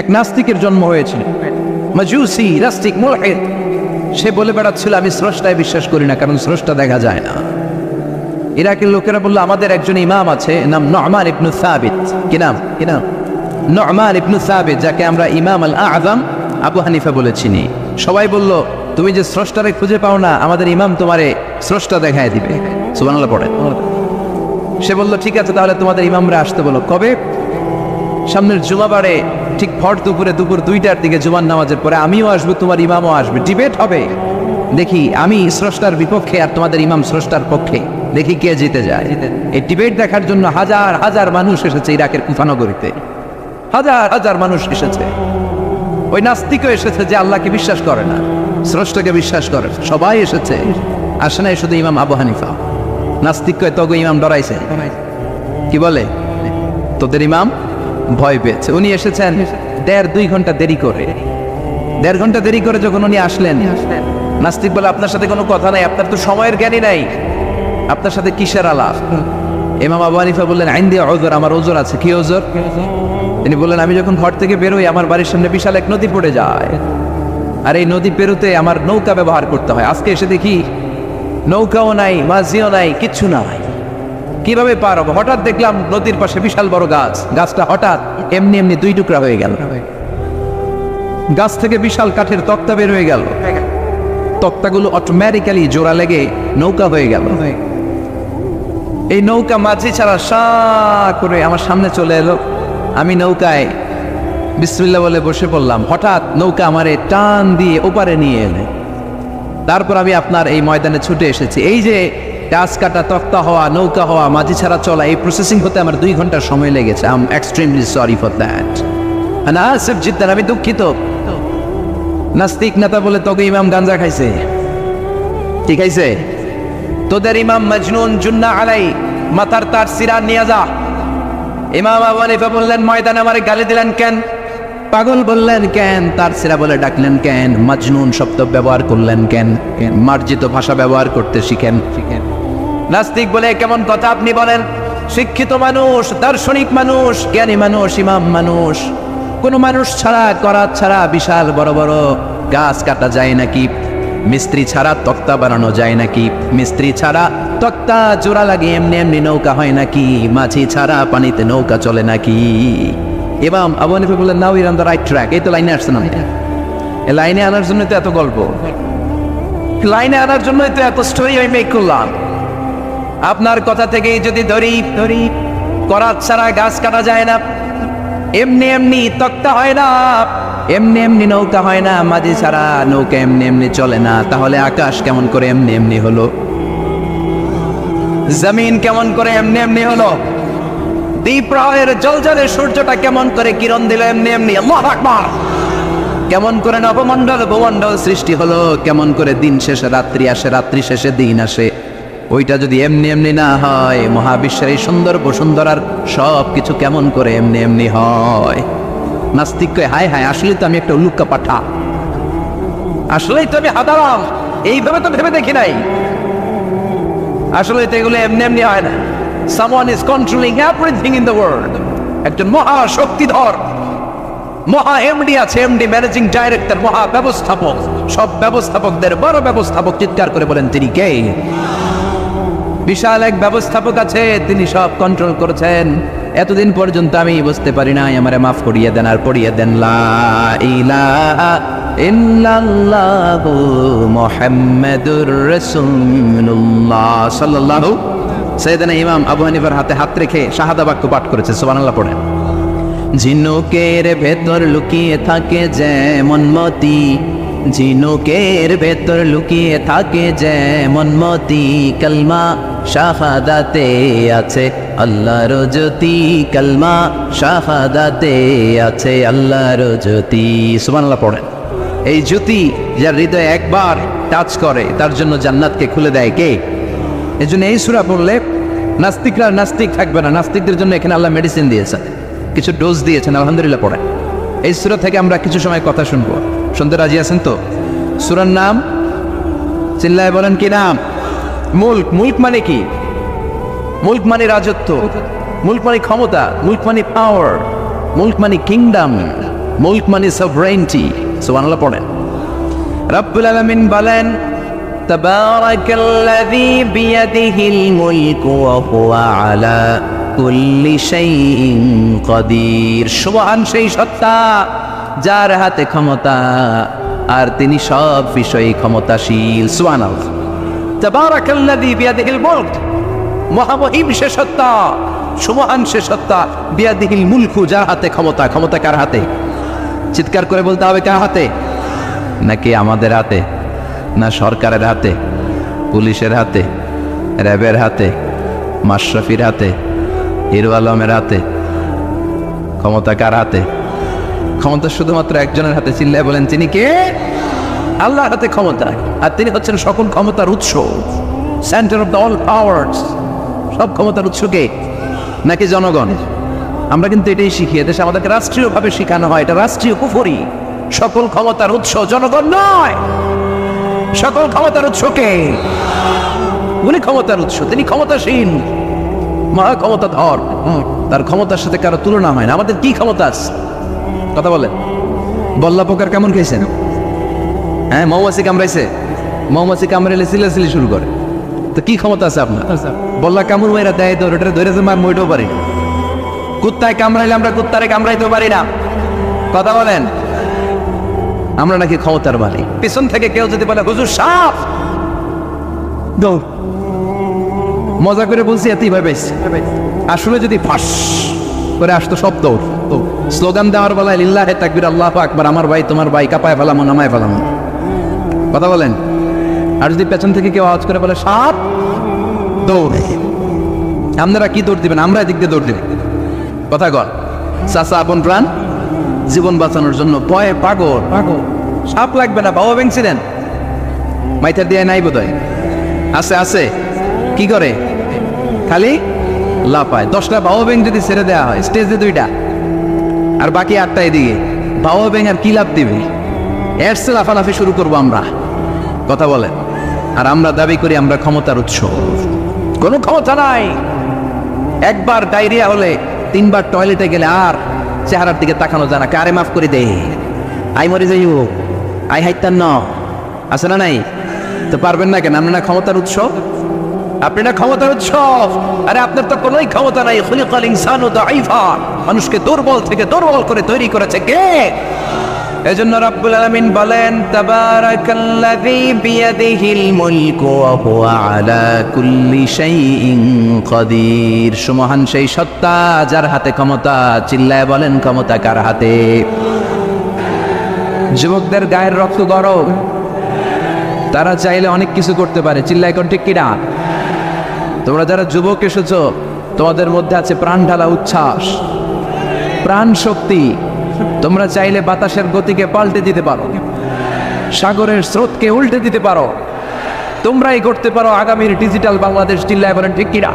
এক নাস্তিকের জন্ম হয়েছিল, মাজুসি নাস্তিক মুলহিদ। সে বলে বেড়াচ্ছিল আমি স্রষ্টায় বিশ্বাস করি না, কারণ স্রষ্টা দেখা যায় না। ইরাকের লোকেরা বললো আমাদের একজন ইমাম আছে, নাম নু'মান ইবনে সাবিত। কি নাম? নু'মান ইবনে সাবিত, যাকে আমরা ইমাম আল আযম আবু হানিফা বলে চিনি। সবাই বলল তুমি যে স্রষ্টারে খুঁজে পাও না, আমাদের ইমাম তোমারে স্রষ্টা দেখায় দিবে। সুবহানাল্লাহ পড়ে। সে বলল ঠিক আছে, তাহলে তোমাদের ইমামরা আসতে বলো। কবে? সামনের জুমাবারে ঠিক ভর দুপুরে, দুপুর 2টার দিকে জুমার নামাজের পরে আমিও আসবো, তোমার ইমামও আসবে, ডিবেট হবে। দেখি আমি স্রষ্টার বিপক্ষে আর তোমাদের ইমাম স্রষ্টার পক্ষে, দেখি কে জিতে যায়। এই ডিবেট দেখার জন্য হাজার হাজার মানুষ এসেছে ইরাকের কুফানগরীতে, হাজার হাজার মানুষ এসেছে। ওই নাস্তিকও এসেছে যে আল্লাহকে বিশ্বাস করে না, স্রষ্টাকে বিশ্বাস করে। সবাই এসেছে, আসে নাই শুধু ইমাম আবু হানিফা। নাস্তিক কয় তগো ইমাম ডরাইছে। কি বলে? তোদের ইমাম ভয় পেয়েছে। উনি এসেছেন 1.5-2 ঘন্টা দেরি করে। 1.5 ঘন্টা দেরি করে যখন উনি আসলেন, নাস্তিক বলে আপনার সাথে কোনো কথা নাই, আপনার তো সময়ের জ্ঞানই নাই, আপনার সাথে কিসের আলাপ? ইমাম আবু হানিফা বললেন আইন দিয়ে ওজর, আমার ওজর আছে। কি ওজর? তিনি বললেন আমি যখন ঘর থেকে বেরোই আমার বাড়ির সামনে বিশাল এক নদী পড়ে যায়, আর এই নদী পেরোতে আমার নৌকা ব্যবহার করতে হয়। আজকে এসে দেখি নৌকাও নাই, মাঝিও নাই, কিচ্ছু নাই। কিভাবে পার হবো? হঠাৎ দেখলাম নদীর পাশে বিশাল বড় গাছ, গাছটা হঠাৎ এমনি এমনি 2 টুকরা হয়ে গেল। গাছ থেকে বিশাল কাঠের তক্তা বের হয়ে গেল, তক্তাগুলো অটোমেটিক্যালি জোড়া লেগে নৌকা হয়ে গেল। এই নৌকা মাঝি ছাড়া সা করে আমার সামনে চলে এলো। আমি নৌকায় বিসমিল্লাহ বলে বসে পড়লাম। হঠাৎ নৌকা আমারে টান দিয়ে ওপারে নিয়ে এলে। তারপর আমি আপনার এই ময়দানে ছুটে এসেছি। এই যে গাছ কাটা, তক্তা হওয়া, নৌকা হওয়া, মাঝি ছাড়া চলা, এই প্রসেসিং হতে আমার 2 ঘন্টা সময় লেগেছে। I am extremely sorry for that. Asif Ziddan, আমি দুঃখিত। নাস্তিক নেতা বলে তোকে ইমাম গাঞ্জা খাইছে। ঠিক আছে, তোদের ইমাম মজনুন জুন্না আলাই, মাথার তার সিরা নিয়ে যা। ইমাম আবু হানিফা বললেন ময়দানে আমারে গালি দিলেন কেন? পাগল বললেন কেন? তার সিরা বলে ডাকলেন কেন? মজনুন শব্দ ব্যবহার করলেন কেন? মার্জিত ভাষা ব্যবহার করতে শিখেন। নাস্তিক বলে কেমন কথা আপনি বলেন? শিক্ষিত মানুষ, দার্শনিক মানুষ, জ্ঞানী মানুষ, ইমাম মানুষ, কোন মানুষ ছাড়া, করাত ছাড়া বিশাল বড় বড় গাছ কাটা যায় নাকি? মিস্ত্রি ছাড়া তক্তা বানানো যায় নাকি? মিস্ত্রি ছাড়া তক্তা জোড়া লাগে এমনি এমনি নৌকা হয় নাকি? মাঝি ছাড়া পানিতে নৌকা চলে নাকি? ইমাম আবু হানিফা বললেন now you're on the right track. এই তো লাইনে আসছেন। আমি এই লাইনে আনার জন্য তো এত গল্প, লাইনে আনার জন্যই তো এত স্টোরি আমি মেক করলাম। আপনার কথা থেকেই যদি ধরি করাত ছাড়া গাছ কাটা যায় না, এমনি এমনি তক্তা হয় না, এমনি এমনি নৌকা হয় না, মাঝি ছাড়া নৌকা এমনি এমনি চলে না, তাহলে আকাশ কেমন করে এমনি এমনি হলো? জমিন কেমন করে এমনি এমনি হলো? দ্বীপ্রাহের জলজলে সূর্যটা কেমন করে কিরণ দিল এমনি এমনি? আল্লাহু আকবার! কেমন করে নবমণ্ডল ভূমণ্ডল সৃষ্টি হলো? কেমন করে দিন শেষে রাত্রি আসে, রাত্রি শেষে দিন আসে? ওইটা যদি এমনি এমনি না হয়, মহাবিশ্বের এই সুন্দর বসুন্ধরার সব কিছু কেমন করে এমনি এমনি হয়? নাস্তিক কয় হায় হায়, আসলেই তো আমি একটা উল্লুক্কা পাঠা, আসলেই তো আমি হাদারাম, এইভাবে তো ভেবে দেখি নাই। আসলে তো এগুলো এমনি এমনি হয় না। Someone is controlling everything in the world. একজন মহা শক্তিধর মহা এমডি আছে, এমডি ম্যানেজিং ডাইরেক্টর, মহা ব্যবস্থাপক, সব ব্যবস্থাপকদের বড় ব্যবস্থাপক। চিৎকার করে বলেন তিনি কে? বিশাল এক ব্যবস্থাপক আছে, তিনি সব কন্ট্রোল করেছেন। এতদিন পর্যন্ত আমি বুঝতে পারি নাই, আমারে মাফ করিয়ে দেন আর পড়িয়ে দেন লা ইলাহা ইল্লাল্লাহু মুহাম্মাদুর রাসূলুল্লাহ সাল্লাল্লাহু। সাইয়েদনা ইমাম আবু হানিফার হাতে হাত রেখে শাহাদা বাক্য পাঠ করেছে। সুবহানাল্লাহ পড়েন। ঝিনুকের ভেতর লুকিয়ে থাকে যেমন মতি, ঝিনুকের ভেতর লুকিয়ে থাকে যেমন মতি, কালমা শাহাদাতে আছে আল্লাহর জ্যোতি, কালমা শাহাদাতে আছে আল্লাহর জ্যোতি। সুবহানাল্লাহ পড়েন। এই জ্যোতি যার হৃদয়ে একবার টাচ করে তার জন্য জান্নাতকে খুলে দেয় কে? এই জন্য এই সূরা পড়লে নাস্তিকরা নাস্তিক থাকবে না। নাস্তিকদের জন্য এখানে আল্লাহ মেডিসিন দিয়েছেন, কিছু ডোজ দিয়েছেন। আলহামদুলিল্লাহ পড়েন। এই সূরা থেকে আমরা কিছু সময় কথা শুনবো। শুনতে রাজি আছেন তো? সূরার নাম চিল্লায় বলেন কি নাম? মুলক। মুলক মানে কি? মুলক মানে রাজত্ব, মুলক মানে ক্ষমতা, মুলক মানে পাওয়ার, মুলক মানে কিংডম। মুলক মানে সভরেন্টি। সুবহানাল্লাহ পড়েন। রব্বুল আলামিন বলেন তাবারাকাল্লাযী বিয়াদিহিল মুলকু ওয়া হুয়া আলা কুল্লি শাইইন কাদির। সুবহান সেই সত্তা যার হাতে ক্ষমতা আর তিনি সব বিষয়ে ক্ষমতাশীল। সুবহানাল্লাহ। তাবারাকাল্লাযী বিয়াদিহিল মুলক, মহামহিম সে সত্তা, সুবহান সে সত্তা, বিয়াদিহিল মুলকু যার হাতে ক্ষমতা। ক্ষমতা কার হাতে? চিৎকার করে বলতে হবে কার হাতে? নাকি আমাদের হাতে, না সরকারের হাতে, পুলিশের হাতে, র্যাবের হাতে, মাশরাফির হাতে, হিরো আলমের হাতে? ক্ষমতা কার হাতে? ক্ষমতা শুধুমাত্র একজনের হাতে। চিল্লায় বলেন তিনি কে? আল্লাহর হাতে ক্ষমতা, আর তিনি হচ্ছেন সকল ক্ষমতার উৎস, centre of the all powers. সব ক্ষমতার উৎস কে? নাকি জনগণ? আমরা কিন্তু এটাই শিখি, এদেশে আমাদেরকে রাষ্ট্রীয়ভাবে শেখানো হয়, এটা রাষ্ট্রীয় কুফরি। সকল ক্ষমতার উৎস জনগণ নয়, সকল ক্ষমতার উৎস কে? উনি ক্ষমতার উৎস, তিনি ক্ষমতাসীন, মহা ক্ষমতাধর। তার ক্ষমতার সাথে কারো তুলনা হয় না। আমাদের কি ক্ষমতা আছে? কথা বলেন। বল্লা পোকার কেমন খেয়েছেন? হ্যাঁ, মৌমাছি কামড়াইছে, মৌমাছি কামড়াইলে চিল্লাচিল্লি শুরু করে। তো কি ক্ষমতা আছে আপনার? বল্লা কামড় মেয়েরা দেয়, ওটা ধরে মার মইটাও পারি না। কুত্তায় কামড়াইলে আমরা কুত্তারে কামড়াইতেও পারি না। কথা বলেন। আমরা নাকি ক্ষমতার মালিক। পিছন থেকে কেউ যদি বলে হুজুর সাপ, দৌড়। মজা করে বলছি, এতই ভাবে আসলে যদি ফাঁস করে আসতো সব দৌড়। স্লোগান দেওয়ার বেলায় লিল্লাহে তাকবীর, আল্লাহু আকবার, আমার ভাই তোমার ভাই, কাপায় ফেলামো নামায় ফেলামো। কথা বলেন। আর যদি পেছন থেকে কেউ আওয়াজ করে বলে সাপ, দৌড়। আপনারা কি দৌড় দিবেন? আমরা এদিক দিয়ে দৌড় দিব। কথা কর। চাচা আপন প্রাণ জীবন বাঁচানোর জন্য ভয়ে পাগল। সাপ লাগবে না, বাবা ভেঙছিলেন মাইথার দিয়ে নাই বোধ হয়। আছে আছে, কি করে? খালি লাফায়। 10টা বাবা ব্যাং যদি ছেড়ে দেওয়া হয় স্টেজে 2টা, আর বাকি 8টা এদিকে, বাবা ব্যাং আর কি লাভ দিবে? এর চেয়ে লাফালাফি শুরু করবো আমরা। কথা বলেন। আর আমরা দাবি করি আমরা ক্ষমতার উৎস। কোনো ক্ষমতা নাই। একবার ডায়রিয়া হলে 3বার টয়লেটে গেলে আর চেহারার দিকে তাকানো যায় না। কারে মাফ করে দে, আই মরে যাই, আই হাইতান ন আছে না নাই? তো পারবেন না কেন? আপনার না ক্ষমতার উৎস? আপনি না ক্ষমতার উৎস? আরে আপনার তো কোনোই ক্ষমতা নাই। খুলিকাল ইনসানু দাঈফা, মানুষকে দুর্বল থেকে দুর্বল করে তৈরি করেছে কে? এজন্য রব্বুল আলামিন বলেন তাবারাকাল্লাযী বিয়াদিহিল মুলকু ওয়া হুয়া আলা কুল্লি শাইইন কাদির। সুমহান সেই সত্তা যার হাতে ক্ষমতা। চিল্লায় বলেন ক্ষমতা কার হাতে? যুবকদের গায়ের রক্ত গরম, তারা চাইলে অনেক কিছু করতে পারে। চিল্লায় কোন ঠিক কিনা? তোমরা যারা যুবক এসেছো, তোমাদের মধ্যে আছে প্রাণ ঢালা উচ্ছ্বাস, প্রাণ শক্তি। তোমরা চাইলে বাতাসের গতিকে পাল্টে দিতে পারো, সাগরের স্রোতকে উল্টে দিতে পারো। তোমরাই করতে পারো আগামীর ডিজিটাল বাংলাদেশ। চিল্লায় বলেন ঠিক কিনা?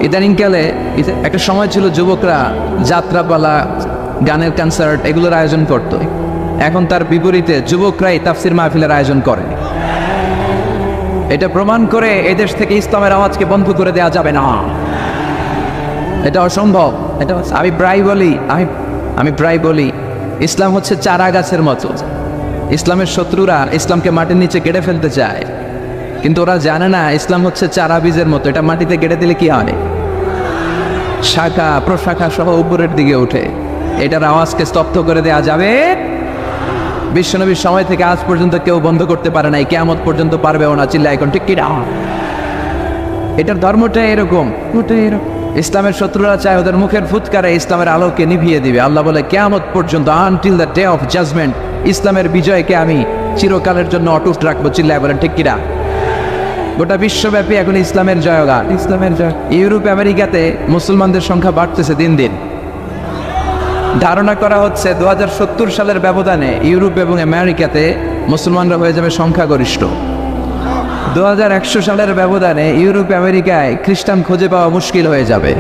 ইদানিংকালে একটা সময় ছিল যুবকরা যাত্রাপালা, গানের কনসার্ট এগুলোর আয়োজন করত। এখন তার বিপরীতে যুবকরাই তাফসির মাহফিলের আয়োজন করে। এটা প্রমাণ করে এদেশ থেকে ইসলামের আওয়াজকে বন্ধ করে দেওয়া যাবে না। এটা অসম্ভব। এটা আমি প্রায় বলি ইসলাম হচ্ছে চারা গাছের মতো। ইসলামের শত্রুরা ইসলামকে মাটির নিচে গেড়ে ফেলতে চায়, কিন্তু ওরা জানে না ইসলাম হচ্ছে চারা বীজের মতো। এটা মাটিতে গেড়ে দিলে কি হয়? শাখা প্রশাখা সহ উপরের দিকে ওঠে। এটার আওয়াজকে স্তব্ধ করে দেওয়া যাবে? বিশ্বনবীর সময় থেকে আজ পর্যন্ত কেউ বন্ধ করতে পারে নাই, কিয়ামত পর্যন্ত পারবেও না। চিল্লায় এখন ঠিক কিনা? এটার ধর্মটা এরকম। ইসলামের শত্রুরা চায় ওদের মুখের ফুৎকারে ইসলামের আলোকে নিভিয়ে দিবে। আল্লাহ বলে কিয়ামত পর্যন্ত, until the day of judgement, ইসলামের বিজয়কে আমি চিরকালের জন্য অটুট রাখবো। চিল্লায় বলেন ঠিক কিনা? গোটা বিশ্বব্যাপী এখন ইসলামের জয়গান। ইউরোপ আমেরিকাতে মুসলমানদের সংখ্যা বাড়তেছে দিন দিন। ধারণা করা হচ্ছে 2070 সালের ব্যবধানে ইউরোপ এবং আমেরিকাতে মুসলমানরা হয়ে যাবে সংখ্যাগরিষ্ঠ। 2100 সালের ব্যবধানে ইউরোপ আমেরিকায় খ্রিস্টান খুঁজে পাওয়া মুশকিল হয়ে যাবে।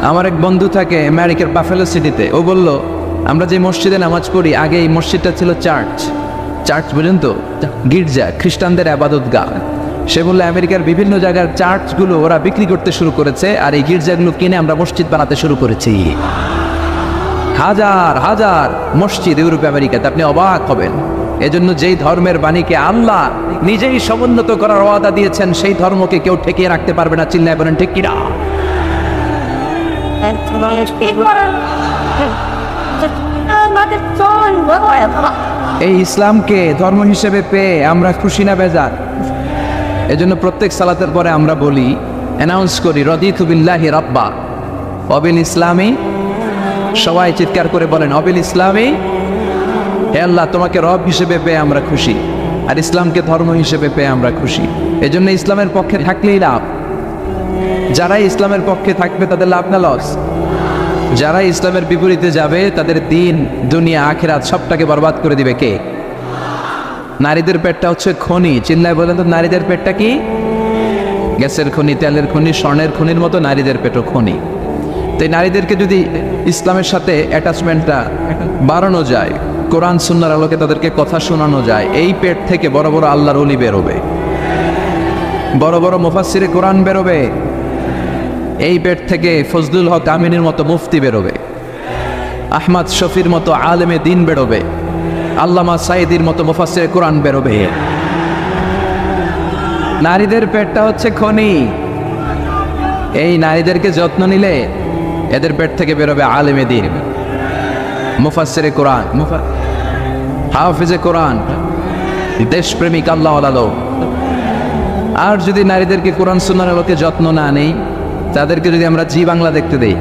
আমার এক বন্ধু থাকে আমেরিকার বাফেলো সিটিতে, ও বলল আমরা যে মসজিদে নামাজ পড়ি আগে এই মসজিদটা ছিল চার্চ। চার্চ বুঝেন তো, গির্জা, খ্রিস্টানদের আবাদতগাহ। সে বললো আমেরিকার বিভিন্ন জায়গার চার্চগুলো ওরা বিক্রি করতে শুরু করেছে, আর এই গির্জাগুলো কিনে আমরা মসজিদ বানাতে শুরু করেছি। হাজার হাজার মসজিদ ইউরোপ আমেরিকাতে, আপনি অবাক হবেন। এজন্য যেই ধর্মের বাণীকে আল্লাহ নিজেই সমুন্নত করার ওয়াদা দিয়েছেন, সেই ধর্মকে কেউ ঠেকিয়ে রাখতে পারবে না। চিল্লায় বলেন ঠিক কিনা? এই ইসলামকে ধর্ম হিসেবে পেয়ে আমরা খুশি না বেজার? এজন্য প্রত্যেক সালাতের পরে আমরা বলি, অ্যানাউন্স করি, রদিতু বিল্লাহি রাব্বা ওয়াবিল ইসলামি। সবাই চিৎকার করে বলেন, অবিল ইসলামি, হে আল্লাহ তোমাকে রব হিসেবে পেয়ে আমরা খুশি, আর ইসলামকে ধর্ম হিসেবে পেয়ে আমরা খুশি। এজন্য ইসলামের পক্ষে থাকলেই লাভ। যারা ইসলামের পক্ষে থাকবে তাদের লাভ না লস? যারা ইসলামের বিপরীতে যাবে তাদের দিন, দুনিয়া, আখিরাত সবটাকে বরবাদ করে দিবে কে? নারীদের পেটটা হচ্ছে খনি। চিল্লায় বলেন তো, নারীদের পেটটা কি? গ্যাসের খনি, তেলের খনি, স্বর্ণের খনির মতো নারীদের পেটও খনি। তাই নারীদেরকে যদি ইসলামের সাথে অ্যাটাচমেন্টটা বাড়ানো যায়, কোরআন সুন্নাহর আলোকে তাদেরকে কথা শোনানো যায়, এই পেট থেকে বড় বড় আল্লাহর ওলি বেরোবে, বড় বড় মুফাসসিরে কোরআন বেরোবে। এই পেট থেকে ফজলুল হক আমিনের মতো মুফতি বেরোবে, আহমদ শফির মতো আলেমে দিন বেরোবে, আল্লামা সাইদির মতো মুফাসসিরে কোরআন বেরোবে। নারীদের পেটটা হচ্ছে খনি। এই নারীদেরকে যত্ন নিলে এদের পেট থেকে বেরোবে আলেমে দিন, মুফাসসিরে কোরআন, হাফিজে কোরআন, দেশপ্রেমিক আল্লাহওয়ালা লোক। আর যদি নারীদেরকে কোরআন সুন্নাহর আলোকে যত্ন না নেই, তাদেরকে যদি আমরা জি বাংলা দেখতে দেই,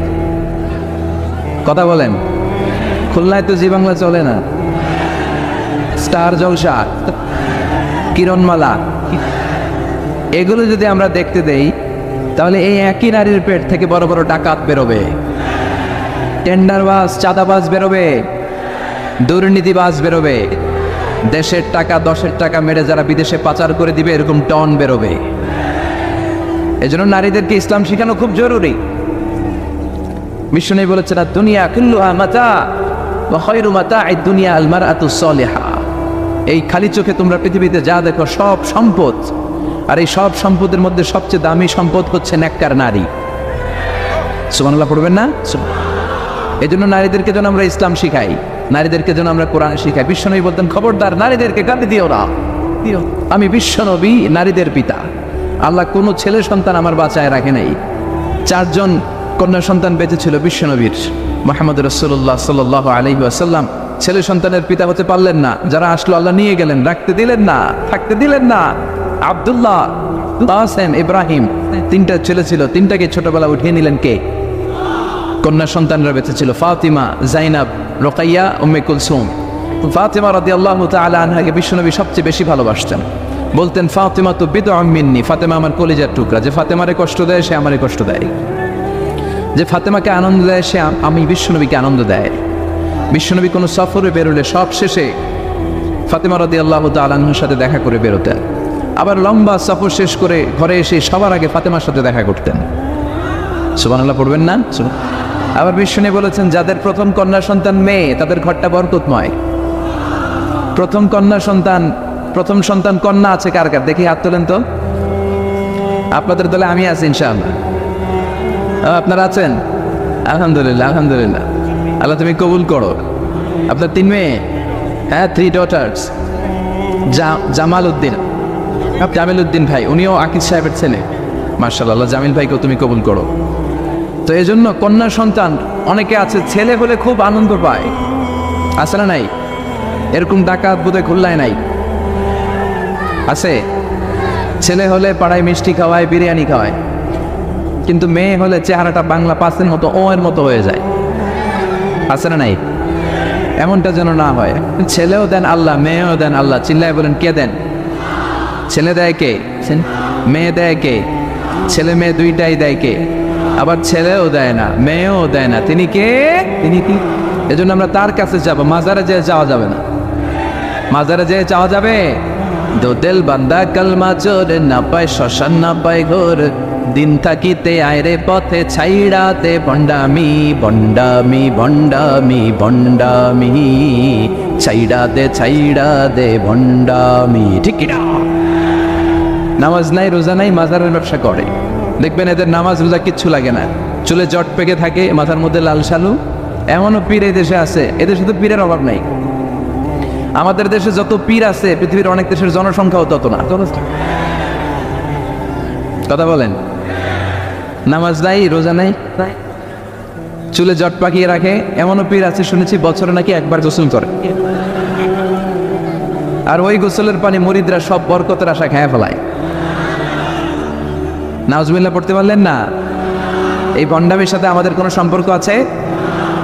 কথা বলেন, খুলনায় তো জি বাংলা চলে না, স্টার জলসা, কিরণমালা, এগুলো যদি আমরা দেখতে দেই, তাহলে এই একই নারীর পেট থেকে বড় বড় ডাকাত বেরোবে, টেন্ডারবাজ, চাঁদাবাজ বেরোবে, দুর্নীতিবাজ বেরোবে, দেশের টাকা, দশের টাকা মেরে যারা বিদেশে পাচার করে দিবে এরকম টন বেরোবে। এজন্য নারীদেরকে ইসলাম শেখানো খুব জরুরি। বিষ্ণু বলেছেন, দুনিয়া কুল্লুহা মাতা ওয়া খায়রু মাতা'আদ দুনিয়া আল মারআতুস সালিহা। এই খালি চোখে তোমরা পৃথিবীতে যা দেখো সব সম্পদ, আর এই সব সম্পদের মধ্যে সবচেয়ে দামি সম্পদ হচ্ছে নেককার নারী। সুবহানাল্লাহ পড়বেন না? এজন্য নারীদেরকে যেন আমরা ইসলাম শিখাই, নারীদেরকে যেন আমরা কোরআন শিখাই। বিশ্বনবী বলতেন, খবরদার নারীদেরকে গালি দিও না, আমি বিশ্বনবী নারীদের পিতা। আল্লাহ কোনো ছেলে সন্তান আমার বাঁচায় রাখে নাই। 4 জন কন্যা সন্তান বেঁচে ছিল বিশ্বনবীর। মুহাম্মদ রাসূলুল্লাহ সাল্লাল্লাহু আলাইহি ওয়াসাল্লাম ছেলে সন্তানের পিতা হতে পারলেন না। যারা আসলো আল্লাহ নিয়ে গেলেন, রাখতে দিলেন না, থাকতে দিলেন না। আব্দুল্লাহ, কাসেম, ইব্রাহিম, 3টা ছেলে ছিল, 3টাকে ছোটবেলা উঠিয়ে নিলেন কে? কন্যা সন্তানরা বেঁচে ছিল, ফাতিমা, জাইনাব, রোকাইয়া, উম্মে কুলসুম। ফাতিমা রাদিয়াল্লাহু তাআলা আনহাকে বিশ্বনবী সবচেয়ে বেশি ভালোবাসতেন। বলতেন, ফাতিমা তো বিদআম মিন্নি, ফাতেমা আমার কলিজার টুকরা। যে ফাতেমারে কষ্ট দেয় সে আমারে কষ্ট দেয়, যে ফাতেমাকে আনন্দ দেয় সে আমি বিশ্বনবীকে আনন্দ দেয়। বিশ্বনবী কোনো সফরে বেরোলে সব শেষে ফাতেমা রাদিয়াল্লাহু তাআলা আনহার সাথে দেখা করে বেরোতেন। আবার লম্বা সফর শেষ করে ঘরে এসে সবার আগে ফাতেমার সাথে দেখা করতেন। সুবহানাল্লাহ পড়বেন না? আবার বিশ্বনবী বলেছেন, যাদের প্রথম কন্যা সন্তান মেয়ে তাদের ঘরটা বরকতময়। প্রথম কন্যা সন্তান, প্রথম সন্তান কন্যা আছে কার কার? দেখি হাত তোলেন তো। আপনাদের দলে আমি আছি ইনশাআল্লাহ। আপনারা আছেন? আলহামদুলিল্লাহ, আলহামদুলিল্লাহ। আল্লাহ তুমি কবুল করো। আপনার 3 মেয়ে? হ্যাঁ, 3 ডটার্স। জামাল উদ্দিন, জামিল উদ্দিন ভাই, উনিও আকিদ সাহেবের ছেলে। মাশাআল্লাহ, জামিল ভাইকেও তুমি কবুল করো। তো এই জন্য কন্যা সন্তান অনেকে আছে, ছেলে হলে খুব আনন্দ পায়, আছে না নাই? এরকম ডাকাত বোধহয় খুলনায় নাই, আছে? ছেলে হলে পাড়ায় মিষ্টি খাওয়ায়, বিরিয়ানি খাওয়ায়, কিন্তু মেয়ে হলে চেহারাটা বাংলা পাঁচের মতো, ও এর মতো হয়ে যায়, আছে না নাই? এমনটা যেন না হয়। ছেলেও দেন আল্লাহ, মেয়েও দেন আল্লাহ। চিল্লায় বলেন, কে দেন? ছেলে দেয় কে? মেয়ে দেয় কে? ছেলে মেয়ে দুইটাই দেয় কে? আবার ছেলেও দেয় না, মেয়েও দেয় না, তিনি কে? তিনি কি? এজন্য আমরা তার কাছে যাব। মাজারে যেয়ে যাওয়া যাবে না। মাজারে যেয়ে চাওয়া যাবে? দো দিল বান্দা কালমা চোর, না পায় শ্মশান না পায় ঘোর, দিন থাকিতে আয়রে পথে ছাইড়া দে বন্ডামি বন্ডামি বন্ডামি বন্ডামি, ছাইড়া দে বন্ডামি। ঠিক কিনা? নামাজ নাই রোজা নাই, মাজারের ব্যবসা করে। দেখবেন এদের নামাজ রোজা কিচ্ছু লাগে না, চুলে জট পেকে থাকে, মাথার মধ্যে লাল শালু। এমনও পীর এই দেশে আছে, এদের শুধু পীরের অভাব নাই। আমাদের দেশে যত পীর আছে পৃথিবীর অনেক দেশের জনসংখ্যাও তত না। কথা বলেন। নামাজ নাই রোজা নাই, চুলে জট পাকিয়ে রাখে। এমনও পীর আছে শুনেছি বছরে নাকি একবার গোসল করে, আর ওই গোসলের পানি মুরিদরা সব বরকতের আশা খেয়ে ফেলায়। নাউজুবিল্লাহ পড়তে পারলেন না? এই ভণ্ডামির সাথে আমাদের কোনো সম্পর্ক আছে?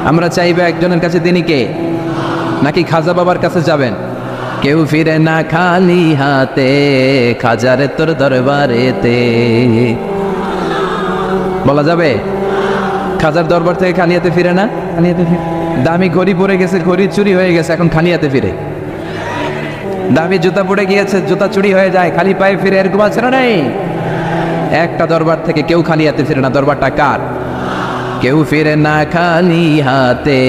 আমরা চাইবে একজনের কাছে, তিনি কে? নাকি খাজা বাবার কাছে যাবেন? কেউ ফিরে না খালি হাতে, খাজারে তোর দরবারেতে। বলা যাবে? খাজার দরবার থেকে খানিয়াতে ফিরে না? দামি ঘড়ি পরে গেছে, ঘড়ি চুরি হয়ে গেছে, এখন খানিয়াতে ফিরে। দামি জুতা পড়ে গিয়েছে, জুতা চুরি হয়ে যায়, খালি পায়ে ফিরে। এরকম আছে না? নাই। একটা দরবার থেকে কেউ খালিয়াতে ফিরে না। দরবারটা কার? কেউ ফিরে না খালি হাতে,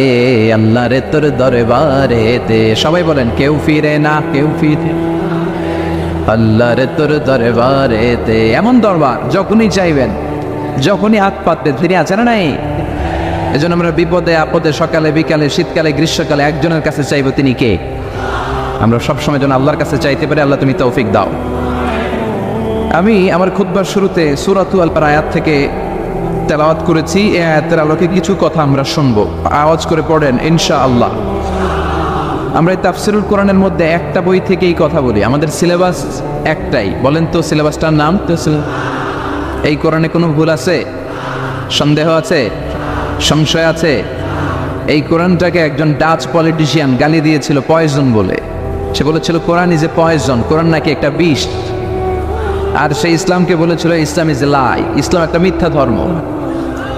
আল্লাহরে তোর দরবারেতে। সবাই বলেন, কেউ ফিরে না, কেউ ফিরে আল্লাহরে তোর দরবারেতে। এমন দরবার যখনই চাইবেন, যখনই হাত পাতবেন, ফিরে আছে না? নাই। এজন্য আমরা বিপদে আপদে, সকালে বিকালে, শীতকালে গ্রীষ্মকালে একজনের কাছে চাইবো, তিনি কে? আমরা সবসময় যেন আল্লাহর কাছে চাইতে পারি। আল্লাহ তুমি তৌফিক দাও। আমি আমার খুতবার শুরুতে সূরাতুল আল বাকারা আয়াত থেকে তেলাওয়াত করেছি। এই আয়াতের আলোকে কিছু কথা আমরা শুনবো। আওয়াজ করে পড়েন ইনশাআল্লাহ। আমরা এই তাফসিরুল কোরআনের মধ্যে একটা বই থেকেই কথা বলি। আমাদের সিলেবাস একটাই। বলেন তো সিলেবাসটার নাম? এই কোরআনে কোনো ভুল আছে? সন্দেহ আছে? সংশয় আছে? এই কোরআনটাকে একজন ডাচ পলিটিশিয়ান গালি দিয়েছিল পয়জন বলে। সে বলেছিল কোরআন ইজ এ পয়জন, কোরআন নাকি একটা বিষ। আর সে ইসলামকে বলেছিল ইসলাম ইজ এ লাই, ইসলাম একটা মিথ্যা ধর্ম।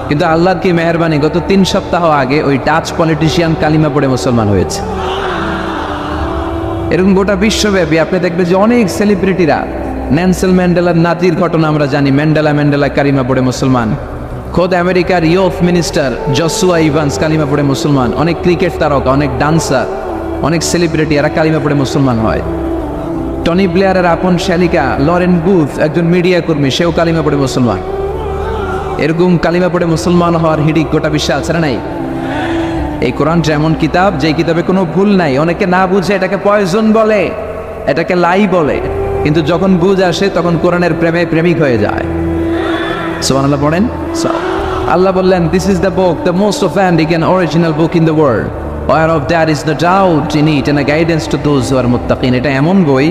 কিন্তু আল্লাহর কি মেহেরবানি, গত 3 সপ্তাহ আগে ওই ডাচ পলিটিশিয়ান কালিমা পড়ে মুসলমান হয়েছে। এরকম গোটা বিশ্বব্যাপী আপনি দেখবেন যে অনেক সেলিব্রিটিরা, নেলসন ম্যান্ডেলার নাতির ঘটনা আমরা জানি, ম্যান্ডেলা কালিমা পড়ে মুসলমান। খোদ আমেরিকার ইউথ মিনিস্টার জসুয়া ইভান্স কালিমা পড়ে মুসলমান। অনেক ক্রিকেট তারকা, অনেক ডান্সার, অনেক সেলিব্রিটি এরা কালিমা পড়ে মুসলমান হয়। টনি ব্লেয়ারের আপন শালিকা লরেন বুথ একজন মিডিয়া কর্মী, সেও কালিমা পড়ে মুসলমান। এরকম কালিমা পড়ে মুসলমান হওয়ার হিড়িক গোটা বিশ্বে আছে না? নাই। এই কোরআনটা এমন কিতাব, যে কিতাবে কোনো ভুল নাই। অনেকে না বুঝে এটাকে পয়জন বলে, এটাকে লাই বলে, কিন্তু যখন বুঝ আসে তখন কোরআনের প্রেমে প্রেমিক হয়ে যায়। সুবহানাল্লাহ পড়েন। আল্লাহ বললেন, this is the book, the most authentic and original book in the world, whereof there is no doubt in it and a guidance to those who are muttaqin. এটা এমন বই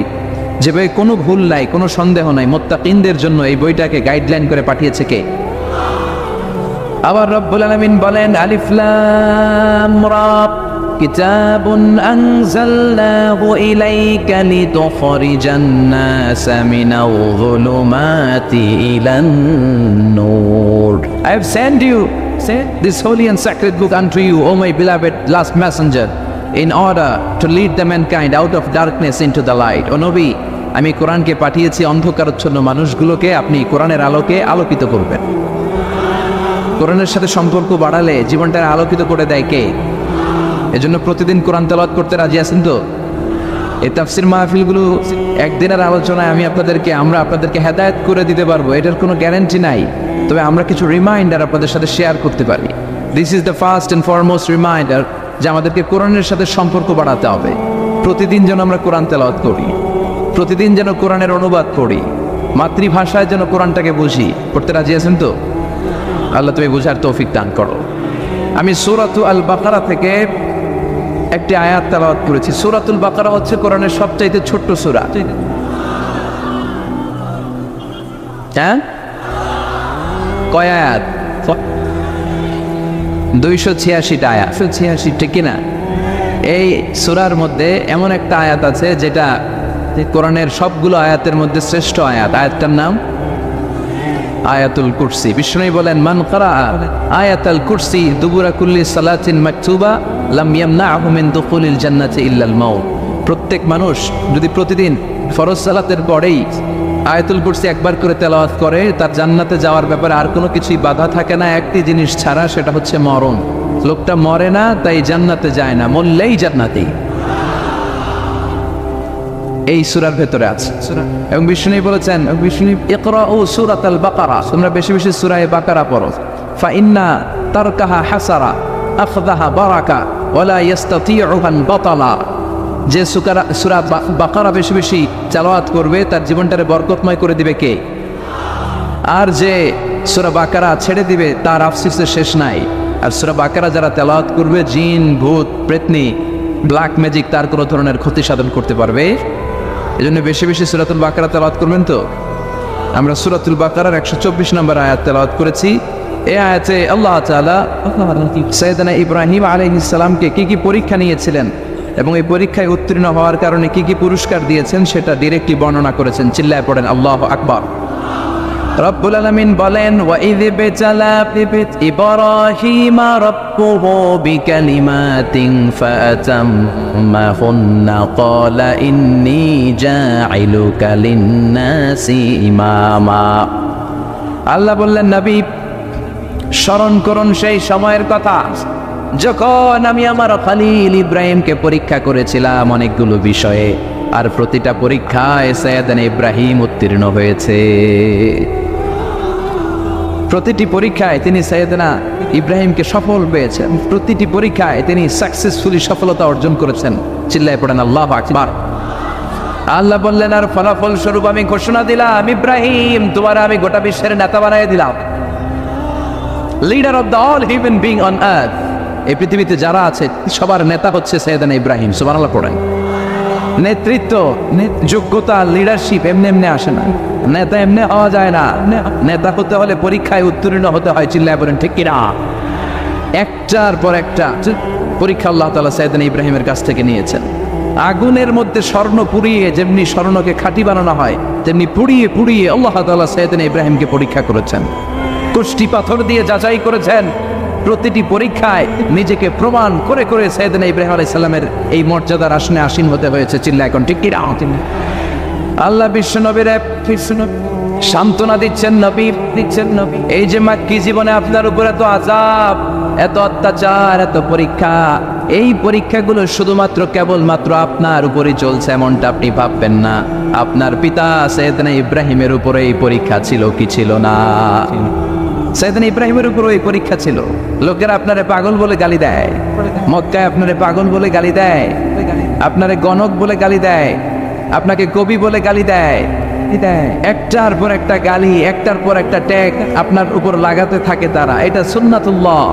যে বই কোনো ভুল নাই, কোনো সন্দেহ নাই। মুত্তাকিনদের জন্য এই বইটাকে গাইডলাইন করে পাঠিয়েছে কে? আবার রব্বুল আলামিন বলেন, আলিফ লাম রা, কিতাবুন আনজালনাহু ইলাইকা লিতুখরিজান নাসা মিনাল যুলুমাতি ইলান নূর। I have sent you this holy and sacred book unto you, O my beloved last messenger, in order to lead the mankind out of darkness into the light. ও নবী, আমি কোরআনকে পাঠিয়েছি অন্ধকারাচ্ছন্ন মানুষগুলোকে আপনি কোরআনের আলোকে আলোকিত করবেন। কোরআনের সাথে সম্পর্ক বাড়ালে জীবনটা আলোকিত করে দেয় কে? এজন্য প্রতিদিন কোরআন তেলাওয়াত করতে রাজি আছেন তো? এই তাফসির মাহফিলগুলো একদিনের আলোচনায় আমরা আপনাদেরকে হেদায়েত করে দিতে পারবো, এটার কোনো গ্যারান্টি নাই। তবে আমরা কিছু রিমাইন্ডার আপনাদের সাথে শেয়ার করতে পারি। This is the first and foremost reminder যে আমাদেরকে কোরআনের সাথে সম্পর্ক বাড়াতে হবে। প্রতিদিন যেন আমরা কোরআন তেলাওয়াত করি, প্রতিদিন যেন কোরআনের অনুবাদ করি, মাতৃভাষায় যেন কোরআনটাকে বুঝি। পড়তে রাজি আছেন তো? আল্লাহ তুমি বুঝার তৌফিক দান করো। আমি সূরাতুল আল বাকারা থেকে একটি আয়াত তেলাওয়াত করেছি। সূরাতুল বাকারা হচ্ছে কোরআনের সবচাইতে ছোট্ট সূরা। হ্যাঁ, কয় আয়াত? 286টা আয়াত। 286, ঠিক কিনা? এই সূরার মধ্যে এমন একটা আয়াত আছে যেটা কোরআনের সবগুলো আয়াতের মধ্যে শ্রেষ্ঠ আয়াত। আয়াতটার নাম আয়াতুল কুরসি। বিষ্ণু বলেন, মান কারা আয়াতুল কুরসি দুবুরা কুল্লি সালাতিন মাকতুবা লাম ইয়ামনাহু মিন দুখুলিল জান্নাতি ইল্লাল মাউত। প্রত্যেক মানুষ যদি প্রতিদিন ফরজ সালাতের পরেই আয়াতুল কুরসি একবার করে তেলাওয়াত করে তার জান্নাতে যাওয়ার ব্যাপারে আর কোনো কিছুই বাধা থাকে না, একটি জিনিস ছাড়া, সেটা হচ্ছে মরণ। লোকটা মরে না তাই জান্নাতে যায় না, মরলেই জান্নাতি। এই সূরার ভেতরে আছে। এবং বিষ্ণু বলেছেন, ইকরাউ সূরাতাল বাকারা, তোমরা বেশি বেশি সূরা বাকারা পড়ো। ফাইন্না তারকাহা হাসারা আখযাহা বারাকা ওয়ালা ইস্তাতিউহা বাতালা। যে সূরা বাকারা বেশি বেশি তেলাওয়াত করবে তার জীবনটারে বরকতময় করে দিবে কে? আর যে সূরা বাকারা ছেড়ে দিবে তার আফসোসের শেষ নাই। আর সূরা বাকারা যারা তেলাওয়াত করবে, জিন, ভূত, প্রেতনি, ব্ল্যাক ম্যাজিক তার কোনো ধরনের ক্ষতি সাধন করতে পারবে। এজন্য বেশি বেশি সূরাতুল বাকারা তেলাওয়াত করবেন। তো আমরা সূরাতুল বাকারার 124 নম্বর আয়াত তেলাওয়াত করেছি। এই আয়াতে আল্লাহ তাআলা সাইয়েদনা ইব্রাহিম আলাইহিস সালামকে কি কি পরীক্ষা নিয়েছিলেন এবং এই পরীক্ষায় উত্তীর্ণ হওয়ার কারণে কি কি পুরস্কার দিয়েছেন সেটা ডিরেক্টলি বর্ণনা করেছেন। চিল্লায় পড়েন আল্লাহু আকবার। রব্বুল আলামিন বলেন, ওয়াইয বিতালা ইব্রাহিমা রাব্বুহু বিকালিমাতিন ফাআতাম্মাহুন্না ক্বালা ইন্নী জাঈলুকা লিন-নাসি ইমামা। আল্লাহ বললেন, নবী স্মরণ করুন সেই সময়ের কথা যখন আমি আমার খলিল ইব্রাহিমকে পরীক্ষা করেছিলাম অনেকগুলো বিষয়ে, আর প্রতিটা পরীক্ষায় সাইয়েদনা ইব্রাহিম উত্তীর্ণ হয়েছে। প্রতিটি পরীক্ষায় তিনি সাইয়েদনা ইব্রাহিমকে সফল পেয়েছেন, প্রতিটি পরীক্ষায় তিনি সাকসেসফুলি সফলতা অর্জন করেছেন। চিল্লায় পড়েন আল্লাহু আকবার। আল্লাহ বললেন, আর ফলাফল স্বরূপ আমি ঘোষণা দিলাম, ইব্রাহিম তোমার আমি গোটা বিশ্বের নেতা বানিয়ে দিলাম, leader of the all human being on earth. এই পৃথিবীতে যারা আছে সবার নেতা হচ্ছে সাইয়েদনা ইব্রাহিম। সুবহানাল্লাহ পড়েন। নেতৃত্ব, যোগ্যতা, লিডারশিপ এমনি এমনি আসে না, নেতা এমনি হওয়া যায় না। নেতা হতে হলে পরীক্ষায় উত্তীর্ণ হতে হয়। চিল্লায় বলেন ঠিক কিনা? একটার পর একটা পরীক্ষা আল্লাহ তাআলা সাইয়েদনা ইব্রাহিমের কাছ থেকে নিয়েছেন। আগুনের মধ্যে স্বর্ণ পুড়িয়ে যেমনি স্বর্ণকে খাঁটি বানানো হয়, তেমনি পুড়িয়ে পুড়িয়ে আল্লাহ তাআলা সাইয়েদনা ইব্রাহিমকে পরীক্ষা করেছেন, কুষ্টি পাথর দিয়ে যাচাই করেছেন। প্রতিটি পরীক্ষায় নিজেকে প্রমাণ করে করে সাইয়েদনা ইব্রাহিম আলাইহিস সালামের এই মর্যাদার আসনে আসীন হতে হয়েছে। চিল্লা এখন ঠিক কিনা? আল্লাহ বিশ্ব নবীর সান্ত্বনা দিচ্ছেন, নবী এই যে মাক্কি জীবনে আপনার উপর এত আযাব, এত অত্যাচার, এত পরীক্ষা, এই পরীক্ষাগুলো শুধুমাত্র কেবলমাত্র আপনার উপরই চলছে এমনটা আপনি ভাববেন না। আপনার পিতা সাইয়েদনা ইব্রাহিমের উপরে এই পরীক্ষা ছিল কি ছিল না? সাইয়েদনা ইব্রাহিমের উপর এই পরীক্ষা ছিল। লোকেরা আপনারে পাগল বলে গালি দেয়, মক্কায় আপনারে পাগল বলে গালি দেয়, আপনারে গণক বলে গালি দেয়, আপনাকে কবি বলে গালি দেয়। একটার পর একটা গালি, একটার পর একটা ট্যাগ আপনার উপর লাগাতে থাকে তারা। এটা সুন্নাতুল্লাহ,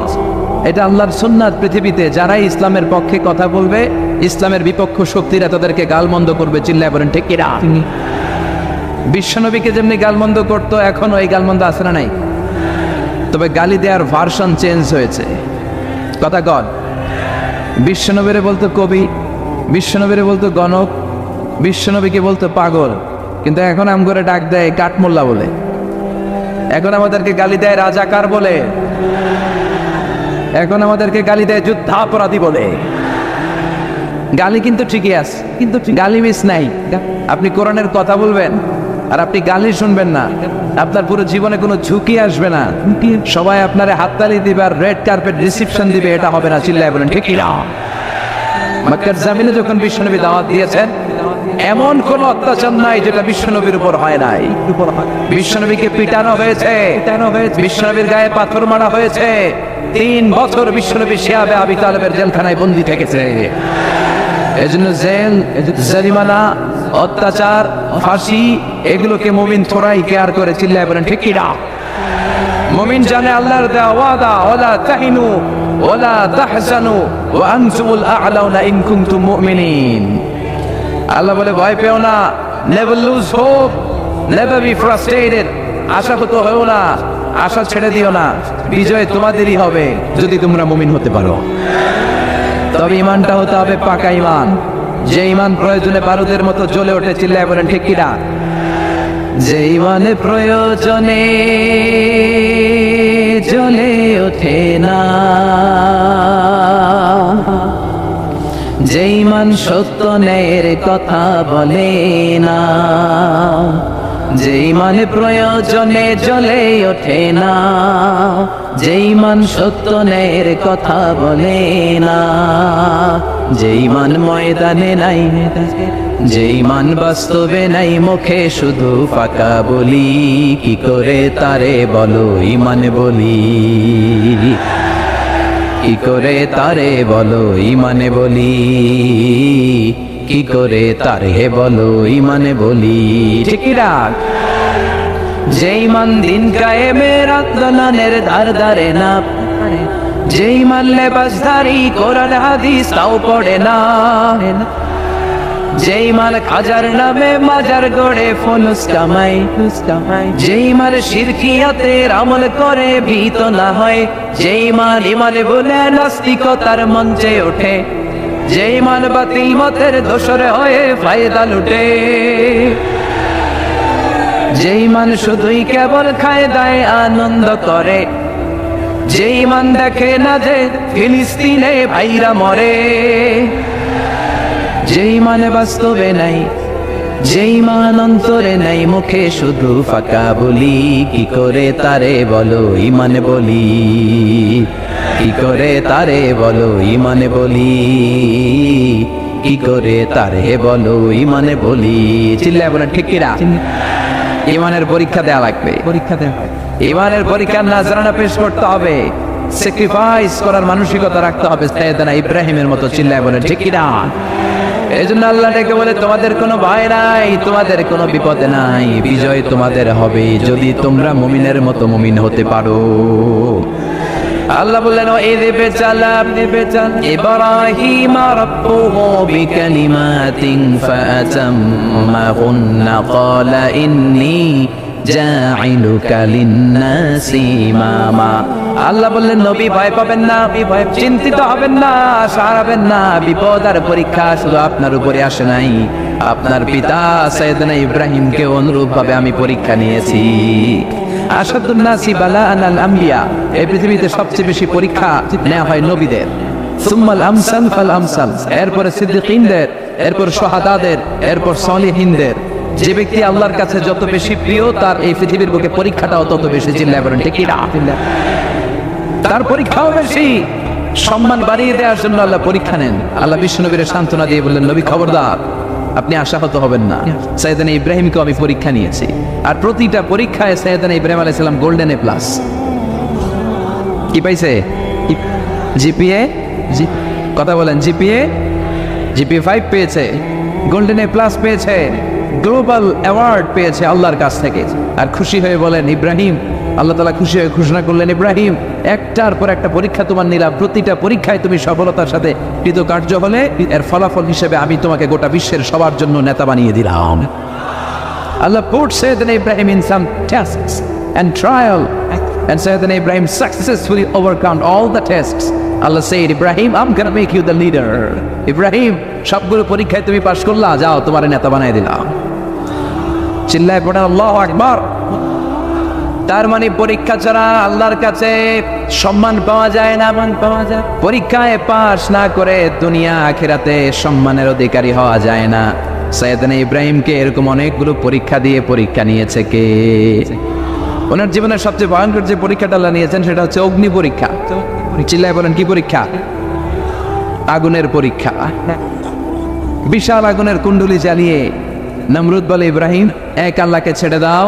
এটা আল্লাহর সুন্নাত। পৃথিবীতে যারাই ইসলামের পক্ষে কথা বলবে, ইসলামের বিপক্ষ শক্তিরা তাদেরকে গালমন্দ করবে। চিল্লায় বলেন ঠিক কিনা? বিশ্বনবীকে যেমনি গালমন্দ করতো, এখনো এই গালমন্দ আছে না নাই? তবে গালি দেওয়ার ভার্সন চেঞ্জ হয়েছে। কথা কন। বিশ্বনবীরে বলতো কবি, বিশ্বনবীরে বলতো গণক, বিশ্বনবীকে বলতো পাগল, কিন্তু এখন আম করে ডাক দেয় কাঠমোল্লা বলে। এখন আমাদেরকে গালি দেয় রাজাকার বলে, এখন আমাদেরকে গালি দেয় যুদ্ধাপরাধী বলে। গালি কিন্তু ঠিকই আছে, কিন্তু গালি মিস নাই। আপনি কোরআনের কথা বলবেন আর আপনি গালি শুনবেন না, আপনার পুরো জীবনে কোনো ঝুঁকি আসবে না। সবাই আপনারে হাততালি দিবে আর রেড কার্পেট রিসেপশন দিবে, এটা হবে না। চিল্লায় বলেন ঠিক কিনা? মক্কার জমিনে যখন বিশ্বনবী দাওয়াত দিয়েছেন, এমন কোন অত্যাচার নাই যেটা বিশ্বনবীর উপর হয় নাই। বিশ্বনবীকে পিটানো হয়েছে, বিশ্বনবীর গায়ে পাথর মারা হয়েছে। 3 বছর বিশ্বনবী শিয়াবে আবি তালেবের জেলখানায় বন্দী থেকেছে। এজন্য জেল, জরিমানা, অত্যাচার, ফাঁসি এগুলোকে মুমিন থোড়াই কেয়ার করে। চিল্লায় বলেন ঠিক কিনা? মুমিন জানে আল্লাহর দেওয়া ওয়াদা, ওয়ালা তাহিনু ওয়ালা তাহজানু ওয়া আনতুমুল আ'লাউনা ইন কুনতুম মুমিনিন। আল্লাহ বলে ভয় পেও না, never lose hope, never be frustrated. আশাহত হও না, আশা ছেড়ে দিও না, বিজয় তোমাদেরই হবে যদি তোমরা মুমিন হতে পারো। তবে ইমানটা হতে হবে পাকা ইমান, যে ইমান প্রয়োজনে বারুদের মতো জ্বলে ওঠে। চিল্লায় বলেন ঠিক কিনা? যে ইমানে প্রয়োজনে জ্বলে ওঠে না, যে ইমান সত্য ন্যায়ের কথা বলে না, যেই মান প্রয়োজনে জ্বলে ওঠে না, যেই মান সত্য ন্যায়ের কথা বলে না, যেই মান ময়দানে নাই, যেই মান বাস্তবে নাই, মুখে শুধু ফাঁকা বলি, কি করে তারে বলো ঈমান বলি, কি করে তারে বলো ঈমান বলি, কি করে তারে বলো ঈমান বলি। ঠিক না? যেই মান দিন কায়েমের আন্দোলনের ধার ধারে না, যেই মান লেবাসধারী কোরআন হাদিস তাও পড়ে না, যেই মান খাজার নামে মাজার গড়ে ফুলুস কামাই, যেই মান শিরকিয়াতের আমল করে ভীত না হয়, যেই মান ইমানে বলে নাস্তিকতার মঞ্চে ওঠে, যেই মান বাতিল মতের দোসর হয়ে ফায়দা লুটে, যেই মান শুধুই কেবল খায় দায় আনন্দ করে, যেই মান দেখে না যে ফিলিস্তিনে ভাইরা মরে, যেই মান বাস্তবে নাই, যেই মান অন্তরে নাই, মুখে শুধু ফাঁকা বলি, কি করে তারে বলো ঈমান বলি, কি করে তারে বলো ঈমান বলি, কি করে তারে বলো ঈমান বলি। চিল্লায় বলেন ঠিক কিনা? ঈমানের পরীক্ষা দেয়া লাগবে, পরীক্ষা দেয়া, ঈমানের পরীক্ষা নাজরানা পেশ করতে হবে, স্যাক্রিফাইস করার মানসিকতা রাখতে হবে সাইয়েদনা ইব্রাহিমের মতো। চিল্লায় বলেন ঠিক কিনা? এই জন্য আল্লাহ ডেকে বলে তোমাদের কোনো ভয় নাই, তোমাদের কোনো বিপদ নাই, বিজয় তোমাদের হবে যদি তোমরা মুমিনের মতো মুমিন হতে পারো। আল্লাহ বললেন ইব্রাহিম রাব্বুহু বিকালিমাতিন ফাআতাম্মাহুন্না ক্বালা ইন্নী জাইলুকা লিন-নাসি ইমামা। আল্লাহ বললেন নবী ভয় পাবেন না, চিন্তিত হবেন না, সারাবেন না, বিপদ আর পরীক্ষা শুধু আপনার উপরে আসে নাই, আপনার পিতা সাইয়েদনা ইব্রাহিমকে অনুরূপ ভাবে আমি পরীক্ষা নিয়েছি। আশাদুন নাসি বালাআন আল আম্বিয়া, এই পৃথিবীতে সবচেয়ে বেশি পরীক্ষা নেওয়া হয় নবীদের, সুম্মাল আমসাল ফাল আমসাল, এরপরে সিদ্দিকীনদের, এরপর শাহাদাদের, এরপর সালিহিনদের। যে ব্যক্তি আল্লাহর কাছে যত বেশি প্রিয় তার এই পৃথিবীর বুকে পরীক্ষাটাও তত বেশি। চিল্লায় বলেন ঠিক কিনা? তার পরীক্ষাও বেশি। সম্মান বাড়িয়ে দেওয়ার জন্য আল্লাহ পরীক্ষা নেন। আল্লাহ বিশ্বনবীর সান্ত্বনা দিয়ে বললেন নবী খবরদার, আপনি আশাহত হবেন না, সাইয়েদনা ইব্রাহিমকে আমি পরীক্ষা নিয়েছি, আর প্রতিটা পরীক্ষায় সাইয়েদনা ইব্রাহিম আলাইহিস সালাম গোল্ডেন এ প্লাস। কি পাইছে? জিপিএ, কথা বলেন, জিপিএ 5 পেয়েছে, গোল্ডেন এ প্লাস পেয়েছে, গ্লোবাল অ্যাওয়ার্ড পেয়েছে আল্লাহর কাছ থেকে। আর খুশি হয়ে বলেন ইব্রাহিম, আল্লাহ তাআলা খুশি হয়ে ঘোষণা করলেন ইব্রাহিম একটার পর একটা পরীক্ষা তোমার নিলাম, প্রতিটা পরীক্ষায় তুমি সফলতার সাথে কৃতকার্য হলে এর ফলাফল হিসেবে আমি তোমাকে গোটা বিশ্বের সবার জন্য নেতা বানিয়ে দিলাম। Allah put Sayyidina Ibrahim in some tests and trial, and Sayyidina Ibrahim successfully overcome all the tests. Allah said, Ibrahim, I'm gonna make you the leader. Ibrahim, সবগুলো পরীক্ষায় তুমি পাশ করলা, যাও তোমার নেতা বানিয়ে দিলাম। চিল্লায় পড়েন আল্লাহু আকবার। তার মানে পরীক্ষা ছাড়া আল্লাহর কাছে সম্মান পাওয়া যায় না, মান পাওয়া যায়। পরীক্ষায় পাশ না করে দুনিয়া আখিরাতে সম্মানের অধিকারী হওয়া যায় না। সাইয়েদনা ইব্রাহিমকে এরকম অনেকগুলো পরীক্ষা দিয়ে পরীক্ষা নিয়েছে কে? ওনার জীবনের সবচেয়ে ভয়ঙ্কর যে পরীক্ষাটা আল্লাহ নিয়েছেন সেটা হচ্ছে অগ্নি পরীক্ষা। চিল্লায় বলেন কি পরীক্ষা? আগুনের পরীক্ষা। বিশাল আগুনের কুণ্ডলি জ্বালিয়ে নমরুদ বলে ইব্রাহিম এক আল্লাহকে ছেড়ে দাও,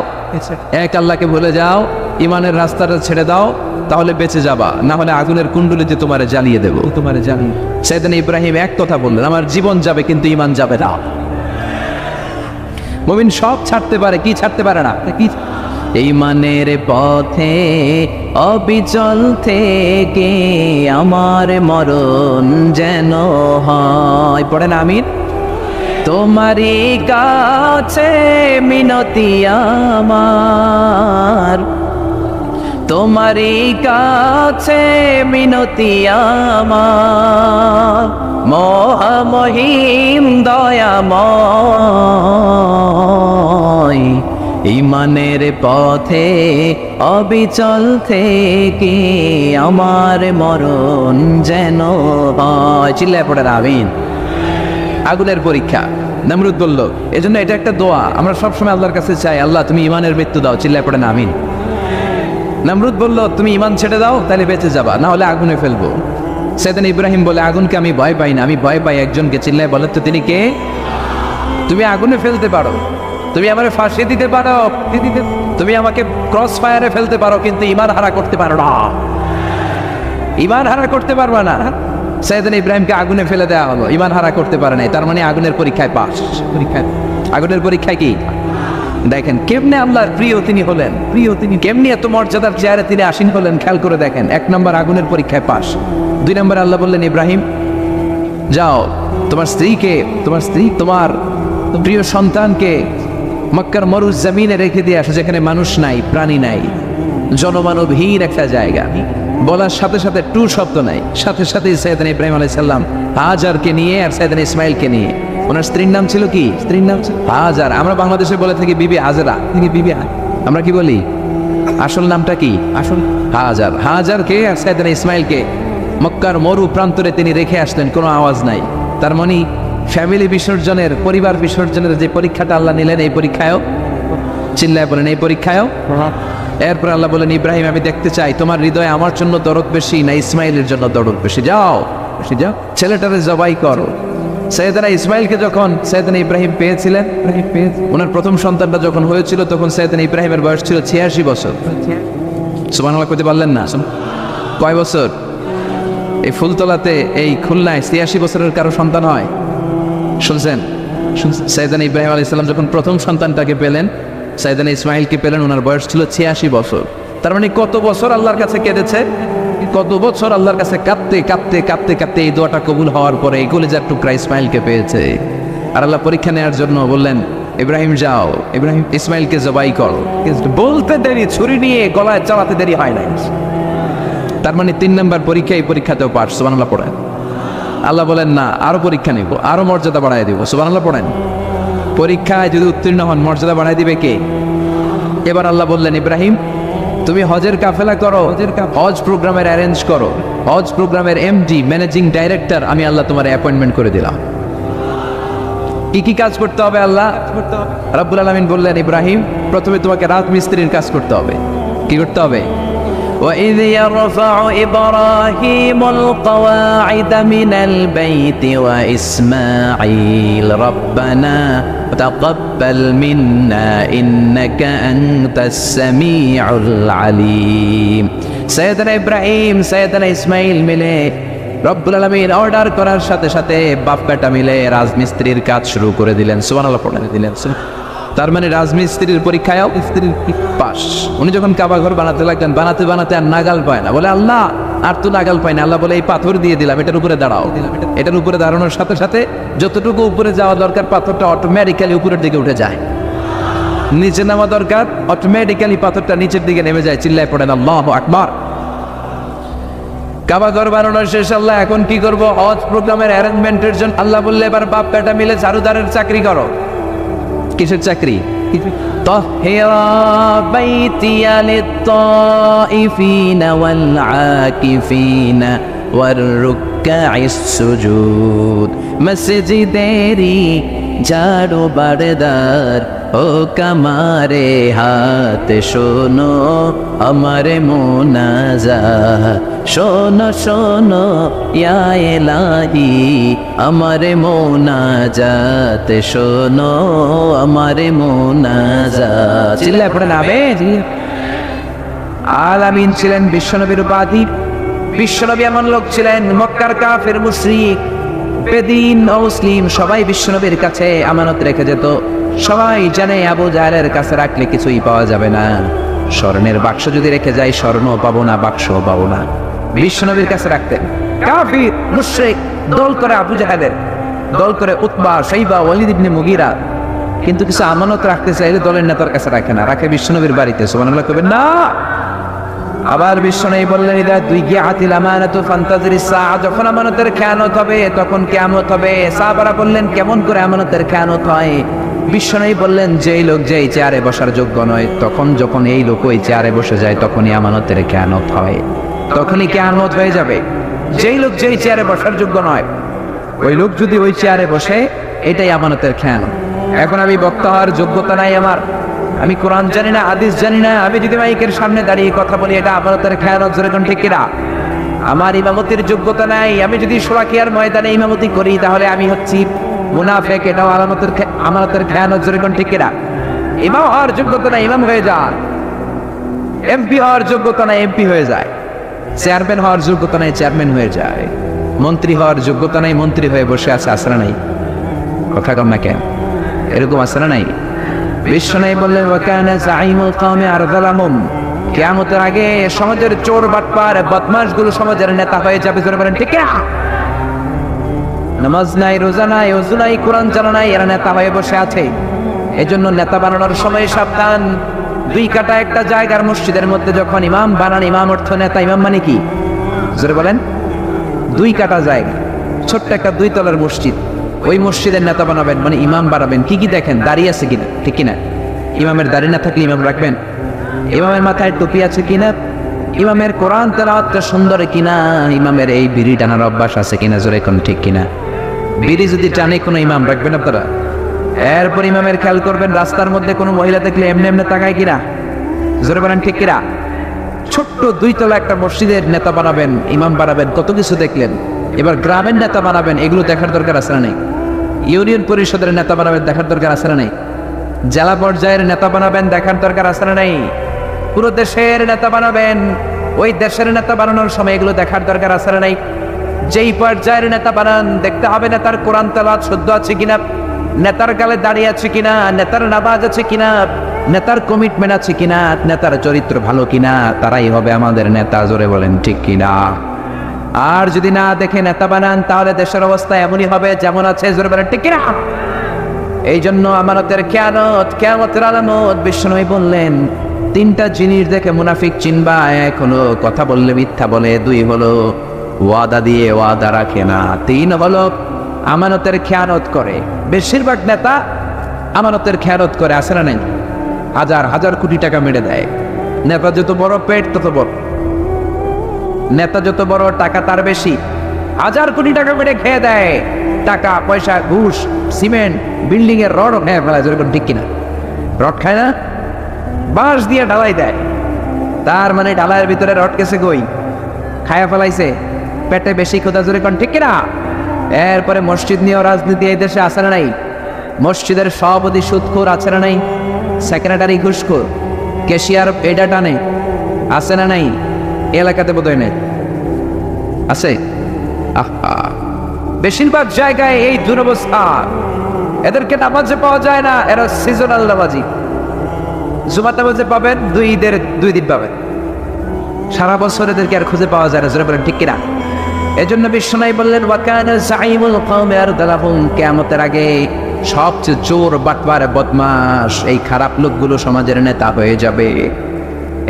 এক আল্লাহকে ভুলে যাও, ইমানের রাস্তাটা ছেড়ে দাও, তাহলে বেঁচে যাবা, না হলে আগুনের কুণ্ডলিতে তোমারে জ্বালিয়ে দেবো। তোমারে জ্বালিয়ে সাইয়েদনা ইব্রাহিম এক কথা বললেন, আমার জীবন যাবে কিন্তু ইমান যাবে না। মুমিন সব ছাড়তে পারে, কি ছাড়তে পারে না? কি? ঈমানের পথে অবিচল থেকে আমার মরণ যেন হয়। পড়েন আমিন। তোমারই কাছে মিনতি আমার, তোমারই কাছে মিনতি আমার, মহামহিম দয়াময়, ঈমানের পথে অবিচল থেকে আমার মরণ যেন হয়। চিল্লায় পড়ে আমিন। আগুনের পরীক্ষা। নমরুদ বলল, এজন্য এটা একটা দোয়া, আমরা সবসময় আল্লাহর কাছে চাই, আল্লাহ তুমি ইমানের মৃত্যু দাও, চিল্লায় পড়েন আমিন। নমরুদ বলল, তুমি ইমান ছেড়ে দাও, তাহলে বেঁচে যাবা, না হলে আগুনে ফেলবো। সাইয়েদনা ইব্রাহিম বলে, আগুনকে আমি ভয় পাই না, আমি ভয় পাই একজনকে। চিল্লায় বলে, তো তিনি কে? তুমি আগুনে ফেলতে পারো, তুমি আমাকে ফাঁসি দিতে পারো, তুমি আমাকে ক্রস ফায়ারে ফেলতে পারো, কিন্তু ইমান হারা করতে পারো না, ইমান হারা করতে পারবা না। সাইয়েদনা ইব্রাহিমকে আগুনে ফেলে দেওয়া হলো, ইমান হারা করতে পারে নাই, তার মানে আগুনের পরীক্ষায় পাস। আগুনের পরীক্ষায় কি দেখেন কেমনে আল্লাহর প্রিয় তিনি হলেন, প্রিয় তিনি কেমনি এত মর্যাদার চেয়ারে তিনি আসীন হলেন, খেয়াল করে দেখেন। 1 নম্বর আগুনের পরীক্ষায় পাস। 2 নম্বর আল্লাহ বললেন, ইব্রাহিম যাও, তোমার স্ত্রীকে, তোমার প্রিয় সন্তানকে মক্কার মরুজ জমিনে রেখে দিয়ে আসো, যেখানে মানুষ নাই, প্রাণী নাই, জনমানবহীন একটা জায়গা। বলার সাথে সাথে টু শব্দ নাই, সাথে সাথে সাইয়েদনা ইব্রাহিম আলাইহিস সালাম হাজারকে নিয়ে আর সাইয়েদনা ইসমাইলকে নিয়ে, ওনার স্ত্রীর নাম ছিল কি? স্ত্রীর নাম ছিল হাজার। আমরা বাংলাদেশে বলে থাকি বিবি হাজেরা, বিবি, আমরা কি বলি? আসল নামটা কি? আসল হাজার। হাজারকে আর সাইয়েদনা ইসমাইলকে মক্কার মরু প্রান্তরে তিনি রেখে আসলেন, কোনো আওয়াজ নাই। তার মানে ফ্যামিলি বিসর্জনের, পরিবার বিসর্জনের যে পরীক্ষাটা আল্লাহ নিলেন, এই পরীক্ষায়ও, চিল্লায় বলেন, এই পরীক্ষায়ও। এরপর আল্লাহ বলেন, ইব্রাহিম আমি দেখতে চাই তোমার হৃদয়ে আমার জন্য দরদ বেশি না ইসমাইলের জন্য দরদ বেশি, যাও ছেলেটারে জবাই করো। সাইয়েদনা ইসমাইলকে যখন সাইয়েদনা ইব্রাহিম পেয়েছিলেন, ওনার প্রথম সন্তানটা যখন হয়েছিল, তখন সাইয়েদনা ইব্রাহিমের বয়স ছিল 86 বছর। সুবহানাল্লাহ কইতে পারলেন না? কয় বছর? এই ফুলতলাতে, এই খুলনায় 86 বছরের কারো সন্তান হয়? শুনছেন? সাইয়েদনা ইব্রাহিম আলাইহিস সালাম যখন প্রথম সন্তানটাকে পেলেন, সাইয়েদনা ইসমাইলকে পেলেন, ওনার বয়স ছিল 86 বছর। তার মানে কত বছর আল্লাহর কাছে কেঁদেছে, কত বছর আল্লাহর কাছে কাঁদতে কাঁদতে কাঁদতে কাঁদতে এই দোয়াটা কবুল হওয়ার পরে এই কলিজার টুকরা ইসমাইলকে পেয়েছে। আর আল্লাহ পরীক্ষা নেওয়ার জন্য বললেন, ইব্রাহিম যাও, ইব্রাহিম ইসমাইলকে জবাই করো। বলতে দেরি, ছুরি নিয়ে গলায় চালাতে দেরি হয় নাই। তার মানে 3 নম্বর পরীক্ষা, এই পরীক্ষাতেও পাস। সুবহানাল্লাহ পড়েন। আল্লাহ বলেন, না আরো পরীক্ষা নিব, আরো মর্যাদা বাড়াই দিব। সুবহানাল্লাহ পড়েন। পরীক্ষায় যদি উত্তীর্ণ হন, মর্যাদা বাড়াই দিবে কে? এবার আল্লাহ বললেন, ইব্রাহিম তুমি হজের কাফেলা করো, হজ প্রোগ্রামের অ্যারেঞ্জ করো, হজ প্রোগ্রামের এমডি, ম্যানেজিং ডাইরেক্টর আমি আল্লাহ তোমার অ্যাপয়েন্টমেন্ট করে দিলাম। কি কি কাজ করতে হবে আল্লাহ রাব্বুল আলামিন বললেন, ইব্রাহিম প্রথমে তোমাকে রাজমিস্ত্রির কাজ করতে হবে। কি করতে হবে? وَإِذْ يَرْفَعُ إِبْرَاهِيمُ الْقَوَاعِدَ مِنَ الْبَيْتِ وَإِسْمَاعِيلُ رَبَّنَا تَقَبَّلْ مِنَّا إِنَّكَ أَنْتَ السَّمِيعُ الْعَلِيمُ। সাইয়েদনা ইব্রাহিম, সাইয়েদনা ইসমাইল মিলে রব্বুল আলামিন অর্ডার করার সাথে সাথে বাপ বেটা মিলে রাজমিস্ত্রির কাজ শুরু করে দিলেন। সুবহানাল্লাহ পড়ে দিলেন। তার মানে রাজমিস্ত্রির পরীক্ষায়ও স্ত্রীর পাস। উনি যখন কাবা ঘর বানাতে লাগলেন, বানাতে বানাতে আর নাগাল পায় না, বলে আল্লাহ আর তো নাগাল পায় না। আল্লাহ বলে, এই পাথর দিয়ে দিলাম, এটার উপরে দাঁড়াও। এটার উপরে দাঁড়ানোর সাথে সাথে যতটুকু উপরে যাওয়া দরকার, পাথরটা অটোমেটিক্যালি উপরের দিকে উঠে যায়। নিচে নামা দরকার, অটোমেটিক্যালি পাথরটা নিচের দিকে নেমে যায়। চিল্লায় পড়েন আল্লাহু আকবার। কাবা ঘর বানানোর শেষ। আল্লাহ এখন কি করব? হজ প্রোগ্রামের অ্যারেঞ্জমেন্টের জন্য আল্লাহ বললে, এবার বাপ বেটা মিলে ঝাড়ুদারের চাকরি করো। কিসের চাকরি? তাহিরা বাইতিয়া লিত-তাইফিনা ওয়াল আকিফিনা ওয়ার রুকআইস সুজুদ। মসজিদেরি ঝাড়ু বারদার ও কামারে হাত শোনো আমারে মোনাজাত, শোনো শোনো ইয়া ইলাহি আমারে মোনাজাত, শোনো আমারে মোনাজাত। চিল্লায় পড়েন আমিন। আলামিন ছিলেন বিশ্বনবীর উপাধি। বিশ্বনবী এমন লোক ছিলেন, মক্কার কাফের মুশরিক বেদিন অমুসলিম সবাই বিশ্বনবীর কাছে আমানত রেখে যেত। সবাই জানে আবু জাহেলের কাছে রাখলে কিছুই পাওয়া যাবে না। স্বর্ণের বাক্স যদি রেখে যায়, স্বর্ণ পাবো না, বাক্সও পাবো না। বিশ্বনবীর কাছে রাখতেন। কাফির মুশরিক দল করে আবু জাহেলের, দল করে উতবা, শাইবা, ওয়ালিদ ইবনে মুগীরা, কিন্তু কিছু আমানত রাখতে চাইলে দলের নেতার কাছে রাখে না, রাখে বিশ্বনবীর বাড়িতে। সুবহানাল্লাহ কইবেন না? আবার বিশ্বনবী বললেন, ইদা দুইয়াতিল আমানাতু ফান্তাজিরিস সাআ, যখন আমানতের খেয়ানত হবে তখন কিয়ামত হবে। সাহাবারা বললেন, কেমন করে আমানতের খেয়ানত হয়? বিশ্বনবী বললেন, যেই লোক যেই চেয়ারে বসার যোগ্য নয়, তখন যখন এই লোক ওই চেয়ারে বসে যায়, তখনই আমানতের খেয়ানত হয়, তখনই কিয়ামত হয়ে যাবে। যেই লোক যেই চেয়ারে বসার যোগ্য নয়, ওই লোক যদি ওই চেয়ারে বসে, এটাই আমানতের খেয়ানত। এখন আমি বক্তা হওয়ার যোগ্যতা নাই আমার, আমি কোরআন জানি না, হাদিস জানি না, আমি যদি মাইকের সামনে দাঁড়িয়ে কথা বলি এটা আমানতের খেয়ানত, যেরকম ঠিক কিনা? আমার ইমামতির যোগ্যতা নাই, আমি যদি শোলাকিয়ার ময়দানে ইমামতি করি তাহলে আমি হচ্ছি মুনাফিক, এটাও আমানতের খেয়ানত, যেরকম ঠিক কিনা? ইমাম হওয়ার যোগ্যতা নাই, ইমাম হয়ে যান। এমপি হওয়ার যোগ্যতা নাই, এমপি হয়ে যায়। চেয়ারম্যান হওয়ার যোগ্যতা নাই, চেয়ারম্যান হয়ে যায়। মন্ত্রী হওয়ার যোগ্যতা নাই, মন্ত্রী হয়ে বসে আছে। আসরা নাই? কথা কম না কেন? এরকম আসরা নাই? বিশ্ব নাই বললেন ওয়াকানা জাইমুল কওমি আরযালাহুম, কিয়ামতের আগে সমাজের চোর বাটপার বদমাশ গুলো সমাজের নেতা হয়ে যাবে। জোরে বলেন ঠিক না? নামাজ নাই, রোজা নাই, ওযু নাই, কোরআন জানা নাই, এরা নেতা হয়ে বসে আছে। এজন্য নেতা বানানোর সময় সাবধান। দুই কাটা একটা জায়গার মসজিদের মধ্যে যখন ইমাম বানান, ইমাম অর্থ নেতা, ইমাম মানে কি? জোরে বলেন। দুই কাটা জায়গা, ছোট্ট একটা 2 তলার মসজিদ, ওই মসজিদের নেতা বানাবেন মানে ইমাম বানাবেন। কি কি দেখেন? দাঁড়িয়ে আছে কিনা, ঠিক কিনা? ইমামের দাড়ি না থাকলে ইমাম রাখবেন? ইমামের মাথায় টুপি আছে কিনা? ইমামের কোরআন তেলাওয়াতটা সুন্দর কিনা? ইমামের এই বিড়ি টানার অভ্যাস আছে কিনা? জোরে কোন ঠিক কিনা? বিড়ি যদি টানে কোনো ইমাম রাখবেন আপনারা? এরপর ইমামের খেয়াল করবেন রাস্তার মধ্যে কোনো মহিলা দেখলে এমনি এমনি তাকায় কিনা? জোরে বলেন ঠিক কিনা? ছোট্ট 2 তলা একটা মসজিদের নেতা বানাবেন, ইমাম বানাবেন, কত কিছু দেখলেন। এবার গ্রামের নেতা বানাবেন, এগুলো দেখার দরকার আছে না নেই? ইউনিয়ন পরিষদের নেতা বানাবেন, দেখার দরকার আছে না নেই? জেলা পর্যায়ের নেতা বানাবেন, দেখার দরকার আছে না নেই? পুরো দেশের নেতা বানাবেন, ওই দেশের নেতা বানানোর সময় এগুলো দেখার দরকার আছে না নেই? যেই পর্যায়ের নেতা বানান দেখতে হবে নেতার কোরআন তেলাওয়াত শুদ্ধ আছে কিনা, নেতার গালে দাঁড়িয়ে আছে কিনা, নেতার নামাজ আছে কিনা, নেতার কমিটমেন্ট আছে কিনা, নেতার চরিত্র ভালো কিনা, তারাই হবে আমাদের নেতা। জোরে বলেন ঠিক কিনা? আর যদি না দেখে নেতা বানান তাহলে দেশের অবস্থা এমনই হবে যেমন আছে। জোরে বলেন ঠিক কিনা? এই জন্য আমানতের খেয়ানত, কিয়ামতের আলামত বিশ্বনবী বললেন 3টা জিনিস দেখে মুনাফিক চিনবা। 1 হলো কথা বললে মিথ্যা বলে, 2 হলো ওয়াদা দিয়ে ওয়াদা রাখে না, 3 হলো আমানতের খেয়ানত করে। বেশিরভাগ নেতা আমানতের খেয়ানত করে, আছে না নাই? হাজার হাজার কোটি টাকা মেরে দেয়। নেতা যত বড় পেট তত বড়, নেতা যত বড় টাকা তার বেশি। 1000 কোটি টাকা মেরে খেয়ে দেয়, টাকা পয়সা, ঘুষ, সিমেন্ট, বিল্ডিং এর রড খেয়ে ফেলায়। যেরকম ঠিক কিনা? রড খায় না, বাঁশ দিয়ে ঢালাই দেয়। তার মানে ঢালাইয়ের ভিতরে রড কেসে গই খায়া ফেলাইছে, পেটে বেশি ক্ষুধা। জোরে কোন ঠিক কিনা? এরপরে মসজিদ নিয়ে রাজনীতি এই দেশে আছে না নাই? মসজিদের সভাপতি সুদখোর, আছে না নাই? সেক্রেটারি ঘুষখোর, ক্যাশিয়ার পেডা টানে, আছে না নাই? এলাকাতে বোধহয় নেই, আছে? বেশিরভাগ জায়গায় এই দুরবস্থা। এদেরকে নামাজে পাওয়া যায় না, এরা সিজনাল নামাজি। জুমার নামাজে পাবেন 2 ঈদের 2 দিন পাবেন, সারা বছর এদেরকে আর খুঁজে পাওয়া যায় না। জোরে বলেন ঠিক কিনা? এজন্য বিশ্বনবী বললেন ওয়াকানা জাইমুল কওমি আরযালাহুম, কিয়ামতের আগে সবচেয়ে চোর বাটপার বদমাশ এই খারাপ লোকগুলো সমাজের নেতা হয়ে যাবে।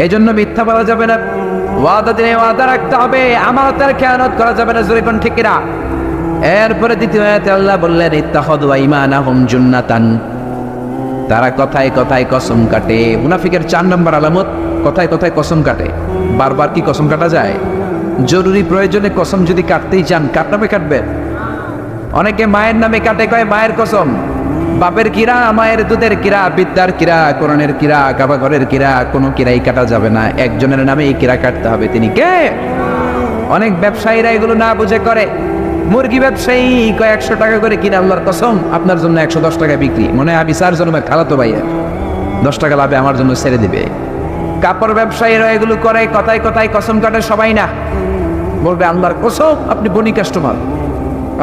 এজন্য মিথ্যা বলা যাবে না, ওয়াদা দিলে ওয়াদা রাখতে হবে, আমানতের খেয়ানত করা যাবে না। জোরে কোন ঠিক কিনা? এরপরে দ্বিতীয় আয়াতে আল্লাহ বললেন ইত্তাখাযু ঈমানাহুম জুন্নাতান, তারা কথায় কথায় কসম কাটে। মুনাফিকের 4 নম্বর আলামত, কথায় কথায় কসম কাটে। বারবার কি কসম কাটা যায়? জরুরি প্রয়োজনে কসম যদি কাটতেই চান, কার নামে কাটবেন? অনেকে মায়ের নামে কাটে, কয় মায়ের কসম। বাপের কিরা, মায়ের দুধের কিরা, বিদ্যার কিরা, কোরআনের কিরা, কাবা ঘরের কিরা, কোনো কিরাই কাটা যাবে না। একজনের নামে এই কিরা কাটতে হবে, তিনি কে? অনেক ব্যবসায়ীরা এগুলো না বুঝে করে। মুরগি ব্যবসায়ী কয় 100 টাকা করে কিনে, আল্লাহর কসম আপনার জন্য 110 টাকা বিক্রি, মনে হয় আমি 4 জনের খালাতো ভাইয়ের 10 টাকা লাভে আমার জন্য ছেড়ে দিবে। কাপড় ব্যবসায়ীরা এগুলো করে, কথায় কথায় কসম কাটে। সবাই না, বলবে আল্লাহর কসম আপনি বনি কাস্টমার,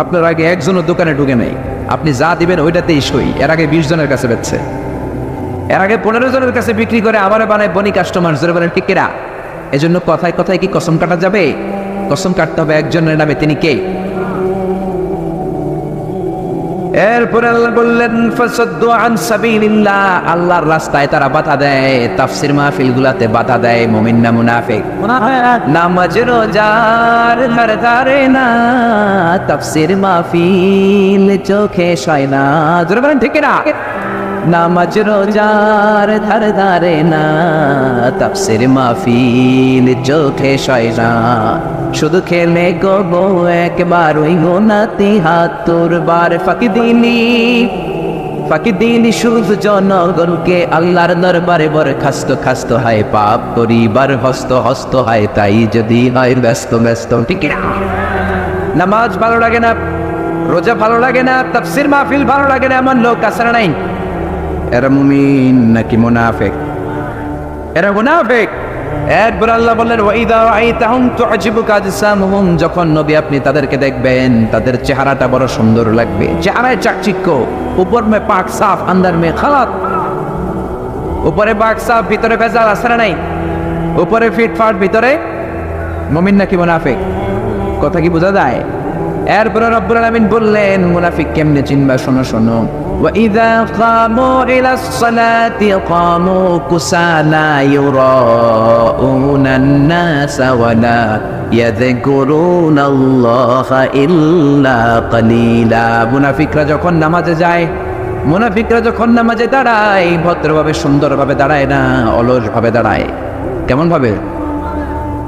আপনার আগে একজনের দোকানে ঢুকে নেই, আপনি যা দিবেন ওইটাতেই সই। এর আগে 20 জনের কাছে বেচছে, এর আগে 15 জনের কাছে বিক্রি করে আমারে বানায় বনি কাস্টমার। জোরে বলেন ঠিক কিনা? এজন্য কথায় কথায় কি কসম কাটা যাবে? কসম কাটতে হবে একজনের নামে, তিনি কে? এরপরে আল্লাহ বললেন ফাসাদ্দু আন সাবিলিল্লাহ, আল্লাহর রাস্তায় তারা বাধা দেয়। তাফসীর মাহফিল গুলাতে বাধা দেয় মুমিন না মুনাফিক? নামাজ রোজার ধারে ধারে না, তাফসীর মাহফিল চোখে সয় না। জোরে বলেন ঠিক না? নামাজ রোজার ধারে ধারে না, তাফসীর মাহফিল চোখে সয় না। শুধু খেলে গো একবার ওই গোনাতে হাত তোরবার ফাঁকি দিলি শুধু জনগণকে আল্লাহর দরবারে বরখাস্ত খাস্ত হয় পাপ করিবার হস্ত হস্ত হয় তাই যদি হয় ব্যস্ত ব্যস্ত ঠিক না? নামাজ ভালো লাগে না, রোজা ভালো লাগে না, তাফসীর মাহফিল ভালো লাগে না, এমন লোক আছে না নাই? এরা মুমিন নাকি মুনাফিক? এরা মুনাফিক। এরপর আল্লাহ বললেন ওয়াইদা রাআইতাহুম তু'জিবুকা আজসামুহুম, যখন নবী আপনি তাদেরকে দেখবেন তাদের চেহারাটা বড় সুন্দর লাগবে, চেহারায় চাকচিক্য, উপর মে পাক সাফ আন্দার মে খালাত, উপরে পাক সাফ ভিতরে ভেজাল আছে না নাই? উপরে ফিটফাট ভিতরে মুমিন নাকি মুনাফিক? কথা কি বোঝা যায়? এরপরে রব্বুল আলামিন বললেন মুনাফিক কেমনে চিনবা, শোনো শোনো। وَإِذَا قَامُوا إِلَى الصَّلَاةِ قَامُوا كُسَالَى يُرَاءُونَ النَّاسَ وَلَا يَذْكُرُونَ اللَّهَ إِلَّا قَلِيلًا। মুনাফিকরা যখন নামাজে যায়, মুনাফিকরা যখন নামাজে দাঁড়ায় ভদ্রভাবে সুন্দরভাবে দাঁড়ায় না, অলসভাবে দাঁড়ায়। কেমন ভাবে?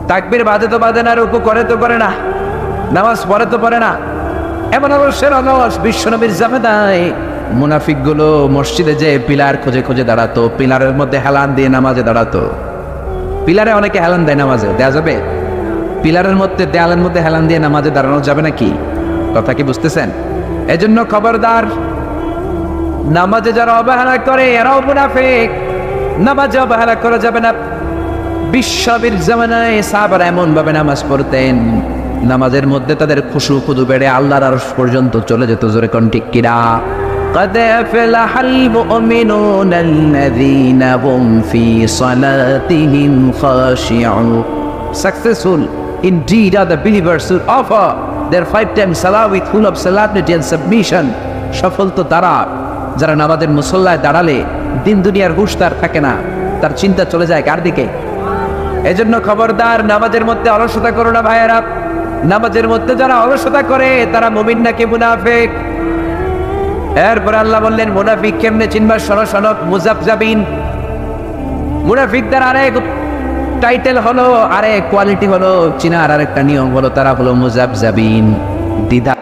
তাকবীর বাজে তো বাজে না, রুকু করে তো করে না, নামাজ পড়ে তো পড়ে না, এমন অলসের অলস বিশ্বনবীর জামানায় মুনাফিক গুলো মসজিদে যে পিলার খুঁজে খুঁজে দাঁড়াতো, পিলারের মধ্যে হেলান দিয়ে নামাজে দাঁড়াতো। পিলারে অনেকে হেলান দেয়, নামাজে দেয়া যাবে? পিলারের মধ্যে দেয়ালের মধ্যে হেলান দিয়ে নামাজে দাঁড়ানো যাবে নাকি? কথা কি বুঝতেছেন? এজন্য খবরদার, নামাজে যারা অবহেলা করে এরাও মুনাফিক, নামাজে অবহেলা করা যাবে না। বিশ্বনবীর জামানায় সাহাবারা এমন ভাবে নামাজ পড়তেন, নামাজের মধ্যে তাদের খুশু খুদু বেড়ে আল্লাহর আরশ পর্যন্ত চলে যেত। জোরে কোন ঠিক কিনা? قد أفلح المؤمنون الذين هم في صلاتهم خاشعون. Successful indeed are the believers who offer their 5 times salah with full of solemnity and submission. সফল তো তারা যারা নামাজের মুসল্লায় দাঁড়ালে দিন দুনিয়ার হুঁশ তার থাকে না, তার চিন্তা চলে যায় কার দিকে? এজন্য খবরদার, নামাজের মধ্যে অলসতা করো না ভাইয়েরা। নামাজের মধ্যে যারা অলসতা করে তারা মুমিন নাকি মুনাফিক? এরপর আল্লাহ বললেন মুনাফিক কেমনে চিনবা, শোনো শোনো। মুজাবজাবিন, মুনাফিকদের আরেক টাইটেল হলো, আরেক কোয়ালিটি হলো, চিনার আরেকটা নিয়ম হলো, তারা হলো মুজাবজাবিন, দ্বিধা